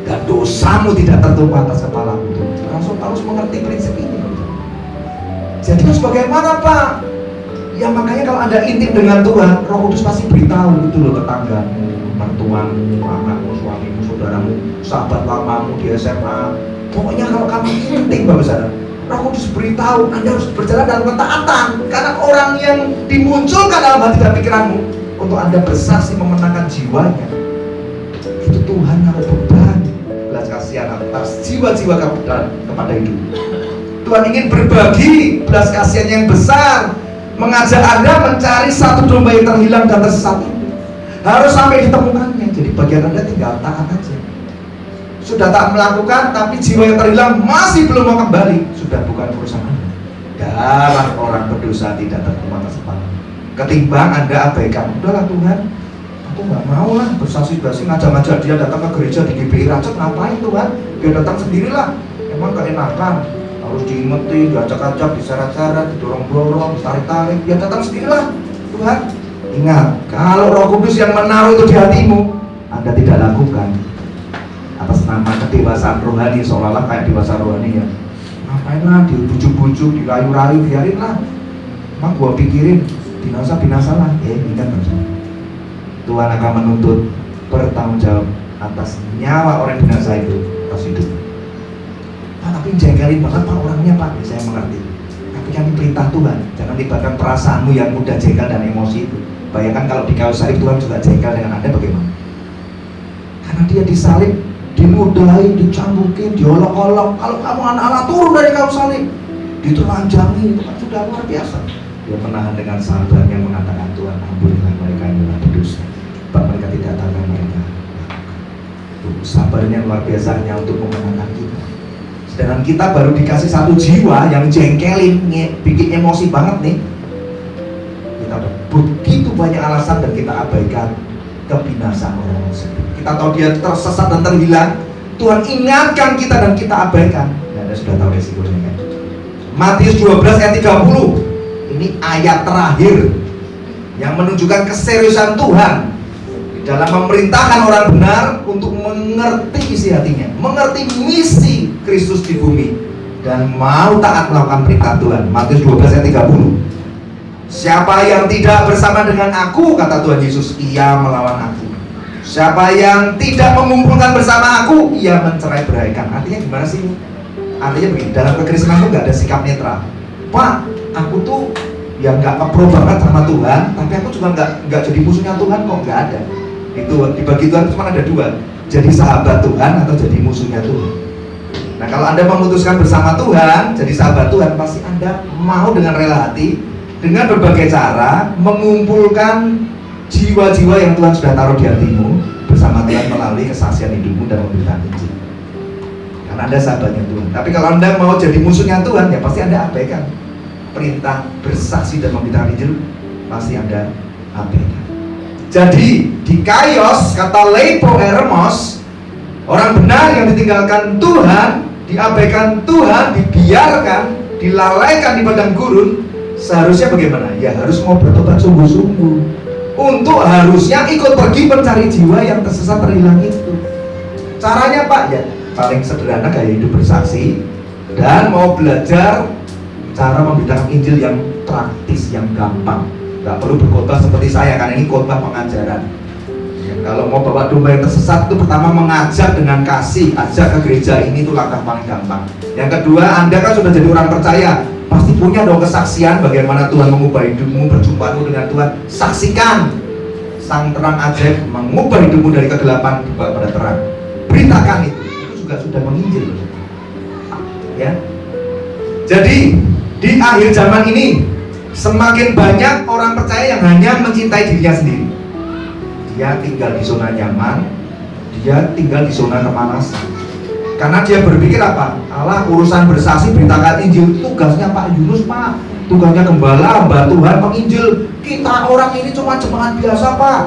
dan dosamu tidak tertumpah atas kepalamu. Rasul Paulus mengerti prinsip ini. Jadi terus bagaimana Pak? Ya makanya kalau Anda intim dengan Tuhan, Roh Kudus pasti beritahu itu loh, tetanggamu, mertuamu, anakmu, suamimu, saudaramu, sahabat lamamu di SMA. Pokoknya kalau kamu intim Bapak Saudara, Roh Kudus beritahu Anda harus berjalan dalam ketaatan. Karena orang yang dimunculkan dalam hati dan pikiranmu untuk Anda bersaksi memenangkan jiwanya, itu Tuhan naruh beban belas kasihan atas jiwa-jiwa kepada hidup. Tuhan ingin berbagi belas kasihan yang besar, mengajak Anda mencari satu domba yang terhilang dan tersesat itu. Harus sampai ditemukannya. Jadi bagian Anda tinggal taat aja. Sudah tak melakukan, tapi jiwa yang terhilang masih belum mau kembali, sudah bukan urusan Anda. Darah orang berdosa tidak tertumpah atas kepala. Ketimbang Anda abaikan, udahlah Tuhan, aku nggak mau lah bersaksi-saksi ngajak-ngajak dia datang ke gereja di GBI Racet, ngapain Tuhan? Dia datang sendirilah. Emang keenakan, harus diingetin, diacak-acak, diseret-seret, didorong-dorong, ditarik-tarik. Dia datang sendirilah. Tuhan, ingat, kalau Roh Kudus yang menaruh itu di hatimu, Anda tidak lakukan atas nama kedewasaan rohani, seolah-olah kayak dewasa rohani ya. Ngapain lah, dibujuk-bujuk, dirayu-rayu, biarin lah. Emang gua pikirin binasa lah. Ingat Tuhan akan menuntut pertanggungjawab atas nyawa orang binasa itu atas hidup. Pak, tapi jengkelin banget Pak orangnya Pak. Ya, saya mengerti. Tapi kan perintah Tuhan, jangan libatkan perasaanmu yang mudah jengkel dan emosi itu. Bayangkan kalau di kayu salib Tuhan juga jengkel dengan Anda, bagaimana? Karena dia disalib, dimudahi, dicambukin, diolok-olok. Kalau kamu anak Allah turun dari kayu salib, ditelanjangi, itu kan sudah luar biasa. Dia menahan dengan sabar yang mengatakan, Tuhan ampunilah mereka yang telah berdosa, sebab mereka tidak tahu yang mereka. Sabarnya luar biasa hanya untuk memenangkan kita. Sedangkan kita baru dikasih satu jiwa yang jengkelin, bikin emosi banget nih. Kita ada begitu banyak alasan dan kita abaikan kebinasaan orang tersebut. Kita tahu dia tersesat dan terhilang, Tuhan ingatkan kita dan kita abaikan. Dan Anda sudah tahu resikonya kan. Matius 12 ayat 30. Ini ayat terakhir yang menunjukkan keseriusan Tuhan dalam memerintahkan orang benar untuk mengerti isi hatinya, mengerti misi Kristus di bumi, dan mau taat melakukan perintah Tuhan. Matius 12 ayat 30. Siapa yang tidak bersama dengan aku, kata Tuhan Yesus, ia melawan aku. Siapa yang tidak mengumpulkan bersama aku, ia mencerai-beraikan. Artinya gimana sih? Artinya begini, dalam kekristenan itu gak ada sikap netral. Pak, aku tuh ya nggak pro banget sama Tuhan, tapi aku juga nggak jadi musuhnya Tuhan kok, nggak ada. Itu dibagi Tuhan cuma ada dua, jadi sahabat Tuhan atau jadi musuhnya Tuhan. Nah kalau Anda memutuskan bersama Tuhan, jadi sahabat Tuhan, pasti Anda mau dengan rela hati, dengan berbagai cara mengumpulkan jiwa-jiwa yang Tuhan sudah taruh di hatimu bersama Tuhan melalui kesaksian hidupmu dan memberitakan Injil. Karena Anda sahabatnya Tuhan. Tapi kalau Anda mau jadi musuhnya Tuhan, ya pasti Anda abaikan perintah bersaksi dan memberitakan Injil, pasti Anda abaikan. Jadi di Kaios kata leipo eremos, orang benar yang ditinggalkan Tuhan, diabaikan Tuhan, dibiarkan, dilalaikan di padang gurun, seharusnya bagaimana? Ya harus mau bertobat sungguh-sungguh. Untuk harusnya ikut pergi mencari jiwa yang tersesat terhilang itu. Caranya Pak, ya paling sederhana gaya hidup bersaksi, dan mau belajar cara memberitakan Injil yang praktis, yang gampang. Gak perlu berkhotbah seperti saya, karena ini khotbah pengajaran. Ya, Kalau mau bawa domba yang tersesat itu pertama mengajak dengan kasih, ajak ke gereja ini, itu langkah paling gampang. Yang kedua, Anda kan sudah jadi orang percaya, pasti punya dong kesaksian bagaimana Tuhan mengubah hidupmu, berjumpamu dengan Tuhan. Saksikan sang terang ajaib mengubah hidupmu dari kegelapan kepada terang. Beritakan itu juga sudah menginjil. Ya. Jadi di akhir zaman ini semakin banyak orang percaya yang hanya mencintai dirinya sendiri. Dia tinggal di zona nyaman, dia tinggal di zona kemalasan. Karena dia berpikir apa? Allah, urusan bersaksi, beritakan Injil, tugasnya Pak Yunus, Pak. Tugasnya gembala, hamba Tuhan, penginjil. Kita orang ini cuma jemaat biasa, Pak.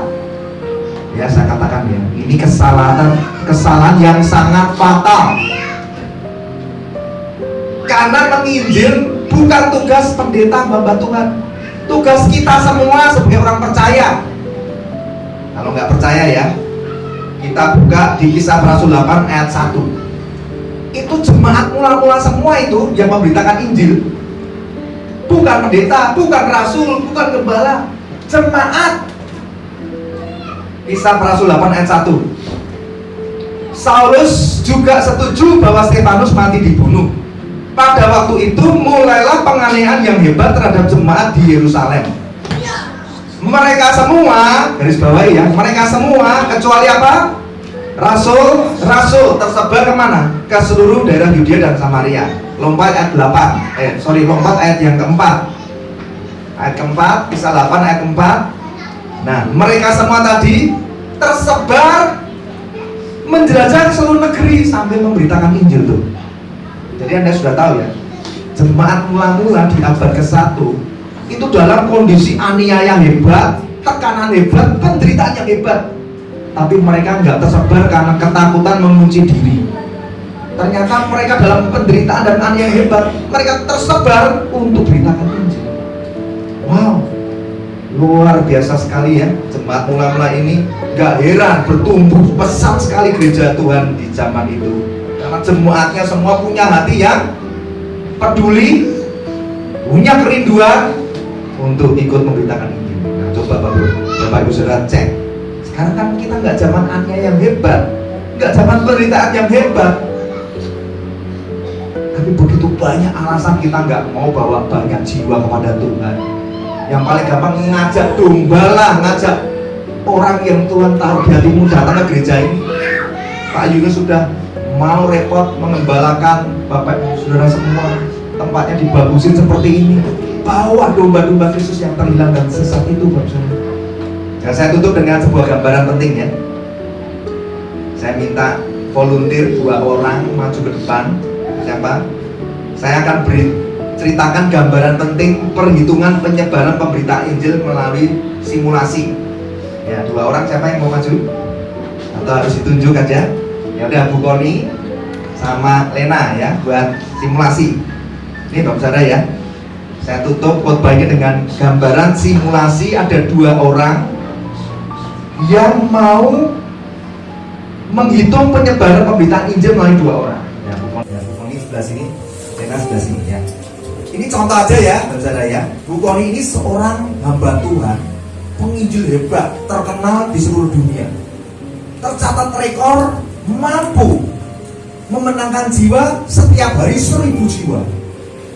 Ya, saya katakan ya, ini kesalahan yang sangat fatal. Karena menginjil bukan tugas pendeta, hamba Tuhan. Tugas kita semua sebagai orang percaya. Kalau nggak percaya ya, kita buka di Kisah Rasul 8 ayat 1. Itu jemaat mula-mula semua itu yang memberitakan Injil. Bukan pendeta, bukan rasul, bukan gembala, jemaat. Kisah Rasul 8 ayat 1. Saulus juga setuju bahwa Stefanus mati dibunuh. Pada waktu itu mulailah penganehan yang hebat terhadap jemaat di Yerusalem. Mereka semua, garis bawahi ya, mereka semua kecuali apa? Rasul tersebar kemana? Ke seluruh daerah Yudea dan Samaria. Lompat ayat 8. Lompat ayat yang keempat. Ayat keempat, Kisah 8 ayat keempat. Nah, mereka semua tadi tersebar menjelajah ke seluruh negeri sambil memberitakan Injil tuh. Jadi Anda sudah tahu ya, jemaat mula-mula di abad ke-1 itu dalam kondisi aniaya hebat, tekanan hebat, penderitaan yang hebat. Tapi mereka nggak tersebar karena ketakutan mengunci diri. Ternyata mereka dalam penderitaan dan aniaya hebat, mereka tersebar untuk beritakan Injil. Wow, luar biasa sekali ya jemaat mula-mula ini. Gak heran bertumbuh pesat sekali gereja Tuhan di zaman itu. Karena jemaatnya semua punya hati yang peduli, punya kerinduan untuk ikut memberitakan Injil. Nah, coba Bapak Ibu Saudara cek. Sekarang kan kita nggak zaman aniaya yang hebat, nggak zaman penderitaan yang hebat. Tapi begitu banyak alasan kita nggak mau bawa banyak jiwa kepada Tuhan. Yang paling gampang ngajak domba lah, ngajak orang yang Tuhan taruh di hatimu datang ke gereja ini. Pak Yunus sudah mau repot mengembalakan Bapak Ibu Saudara semua, tempatnya dibagusin seperti ini. Bawa domba-domba Kristus yang terhilang dan sesat itu, Bapak Saudara. Dan saya tutup dengan sebuah gambaran penting ya. Saya minta volunteer 2 orang maju ke depan. Siapa? Saya akan ceritakan gambaran penting perhitungan penyebaran pemberitaan Injil melalui simulasi. Ya, 2 orang siapa yang mau maju? Atau harus ditunjuk aja? Ya udah, Bu Koni sama Lena ya buat simulasi. Ini Bapak Saudara ya. Saya tutup khotbahnya dengan gambaran simulasi. Ada 2 orang yang mau menghitung penyebaran pemberitaan Injil melalui 2 orang. Ya, Bu Koni sebelah sini, Lena sebelah sini ya. Ini contoh aja ya, Bapak Saudara ya. Bu Koni ini seorang hamba Tuhan, penginjil hebat, terkenal di seluruh dunia. Tercatat rekor mampu memenangkan jiwa setiap hari 1000 jiwa.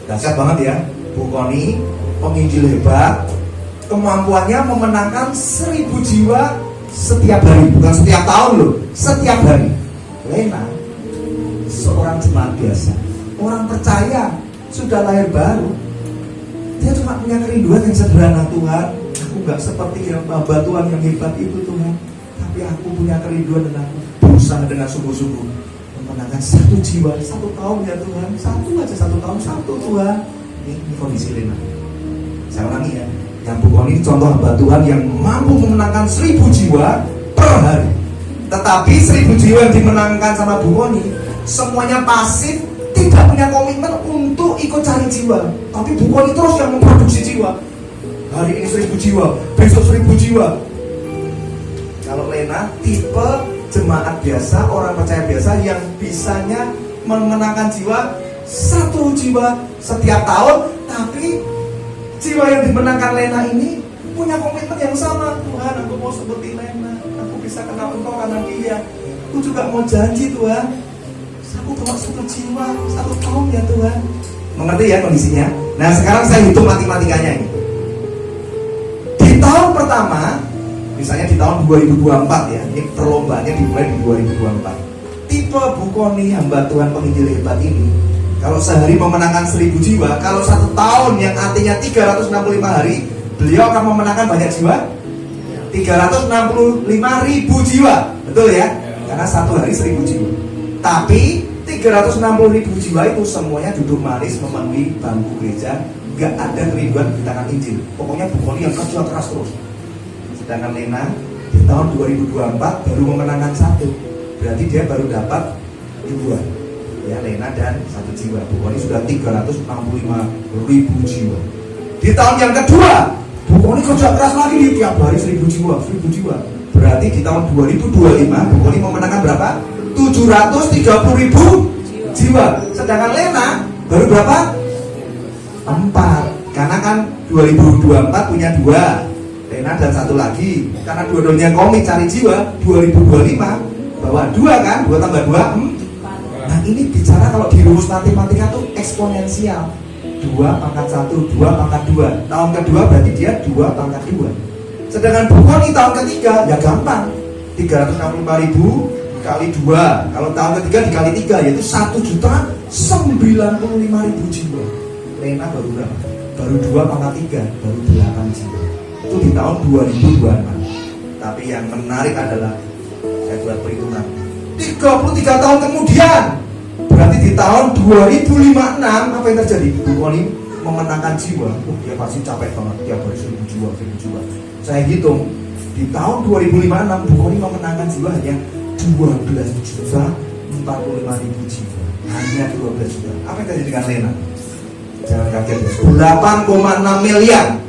Dahsyat banget ya. Bu Koni, penginjil hebat, kemampuannya memenangkan 1000 jiwa setiap hari, bukan setiap tahun loh, setiap hari. Lena, seorang jemaat biasa, orang percaya, sudah lahir baru. Dia cuma punya kerinduan yang sederhana. Tuhan, aku gak seperti hamba Tuhan yang hebat itu Tuhan, tapi aku punya kerinduan dan aku berusaha dengan sungguh-sungguh memenangkan 1 jiwa 1 tahun ya Tuhan. 1 aja 1 tahun, 1 Tuhan. Ini kondisi Lena. Saya ulangi ya, yang Bu Koni contoh hamba Tuhan yang mampu memenangkan 1000 jiwa per hari. Tetapi 1000 jiwa yang dimenangkan sama Bu Koni semuanya pasif, tidak punya komitmen untuk ikut cari jiwa. Tapi Bu Koni terus yang memproduksi jiwa. Hari ini 1000 jiwa, besok 1000 jiwa. Kalau Lena tipe jemaat biasa, orang percaya biasa yang bisanya memenangkan jiwa 1 jiwa setiap tahun. Tapi jiwa yang dimenangkan Lena ini punya komitmen yang sama. Tuhan, aku mau seperti Lena, aku bisa kenal Engkau karena dia. Aku juga mau janji Tuhan, aku bawa 1 jiwa 1 tahun ya Tuhan. Mengerti ya kondisinya? Nah sekarang saya hitung matematikanya ini. Di tahun pertama, misalnya di tahun 2024 ya, ini perlombaannya dimulai di 2024. Tipe Bukoni hamba Tuhan penginjil hebat ini, kalau sehari memenangkan 1000 jiwa, kalau 1 tahun yang artinya 365 hari, beliau akan memenangkan banyak jiwa? 365.000 jiwa, betul ya? Karena 1 hari 1000 jiwa. Tapi 360.000 jiwa itu semuanya duduk manis memenuhi bangku gereja, gak ada kerinduan di tangan Injil. Pokoknya Bukoni yang kerja keras terus. Sedangkan Lena di tahun 2024 baru memenangkan 1, berarti dia baru dapat 2 ya, Lena dan 1 jiwa. Bukoni sudah 365.000 jiwa. Di tahun yang kedua Bukoni kerja keras lagi di tiap hari 1000 jiwa. Berarti di tahun 2025 Bukoni memenangkan berapa? 730.000 jiwa. Sedangkan Lena baru berapa? 4. Karena kan 2024 punya 2, Lena dan 1 lagi. Karena dua-duanya komit cari jiwa, 2025 bawa 2 kan? 2 tambah 2 Nah ini bicara kalau di rumus matematika tuh eksponensial. 2 pangkat 1, 2 pangkat 2. Tahun kedua berarti dia 2 pangkat 2. Sedangkan Bukoni tahun ketiga ya gampang, 365.000 kali 2. Kalau tahun ketiga dikali 3 yaitu 1.095.000 jiwa. Lena baru berapa? Baru 2 pangkat 3, baru 8 jiwa. Itu di tahun 2026. Tapi yang menarik adalah saya buat perhitungan 33 tahun kemudian, berarti di tahun 2056 apa yang terjadi? Bukoni memenangkan jiwa. Dia pasti capek banget, tiap hari 1000 jiwa. Saya hitung di tahun 2056 Bukoni memenangkan jiwa hanya 12.045.000 jiwa. Hanya 12 juta. Apa yang terjadi dengan Lena? Jangan kaget ya, 8,6 miliar.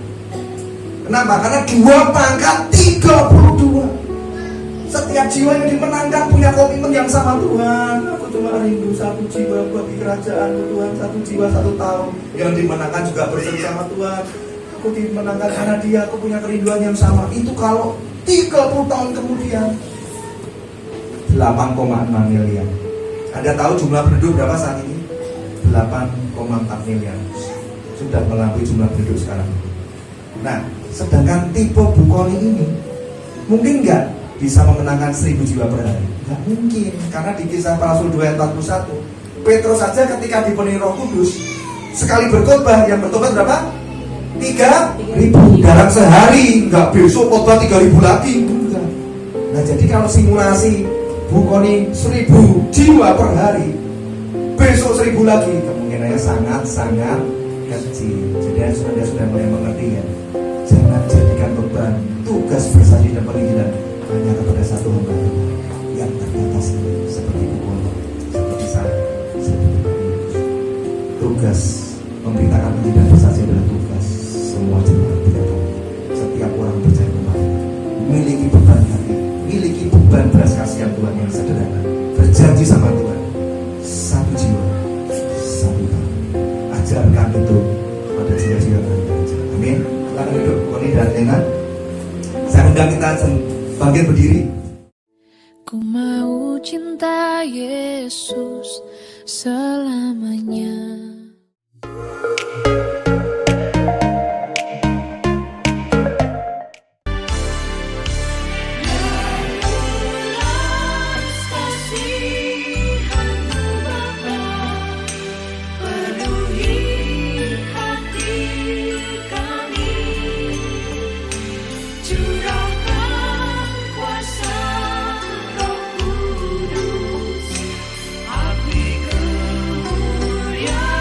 Kenapa? Karena 2 pangkat 32. Setiap jiwa yang dimenangkan punya komitmen yang sama. Tuhan, aku cuma rindu 1 jiwa bagi kerajaan Tuhan, 1 jiwa 1 tahun. Yang dimenangkan juga bersama Tuhan. Aku dimenangkan karena dia, aku punya kerinduan yang sama. Itu kalau 30 tahun kemudian 8,6 miliar. Anda tahu jumlah penduduk berapa saat ini? 8,4 miliar. Sudah melampaui jumlah penduduk sekarang. Nah, sedangkan tipe Bukoni ini mungkin nggak bisa memenangkan 1000 jiwa per hari? Nggak mungkin, karena di Kisah Para Rasul 2 ayat 41, Petrus saja ketika dipenuhi Roh Kudus, sekali berkhotbah yang bertobat berapa? 3.000 dalam sehari, nggak besok khotbah 3.000 lagi. Enggak. Nah, jadi kalau simulasi Bukoni 1000 jiwa per hari, besok 1000 lagi, kemungkinannya sangat-sangat kecil. Jadi Anda sudah mulai mengerti ya. Jangan jadikan beban tugas bersaksi dan penginjilan hanya kepada satu hamba Tuhan yang terbatas seperti Bukoni, seperti saya, seperti Paulus. Tugas memberitakan penginjilan dan bersaksi adalah tugas semua jemaat tidak boleh. Setiap orang percaya kepada memiliki beban hati, miliki beban belas kasihan Tuhan yang sederhana, berjanji sama Tuhan 1 jiwa 1 tahun. Ajarkan itu pada jiwa-jiwa Anda. Amin. Silakan duduk Bukoni dan Lena. Saya undang kita bangkit berdiri. Ku mau cinta Yesus selamanya. Yeah.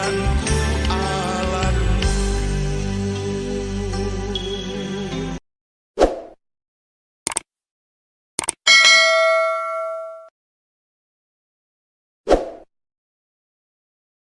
Tuhan.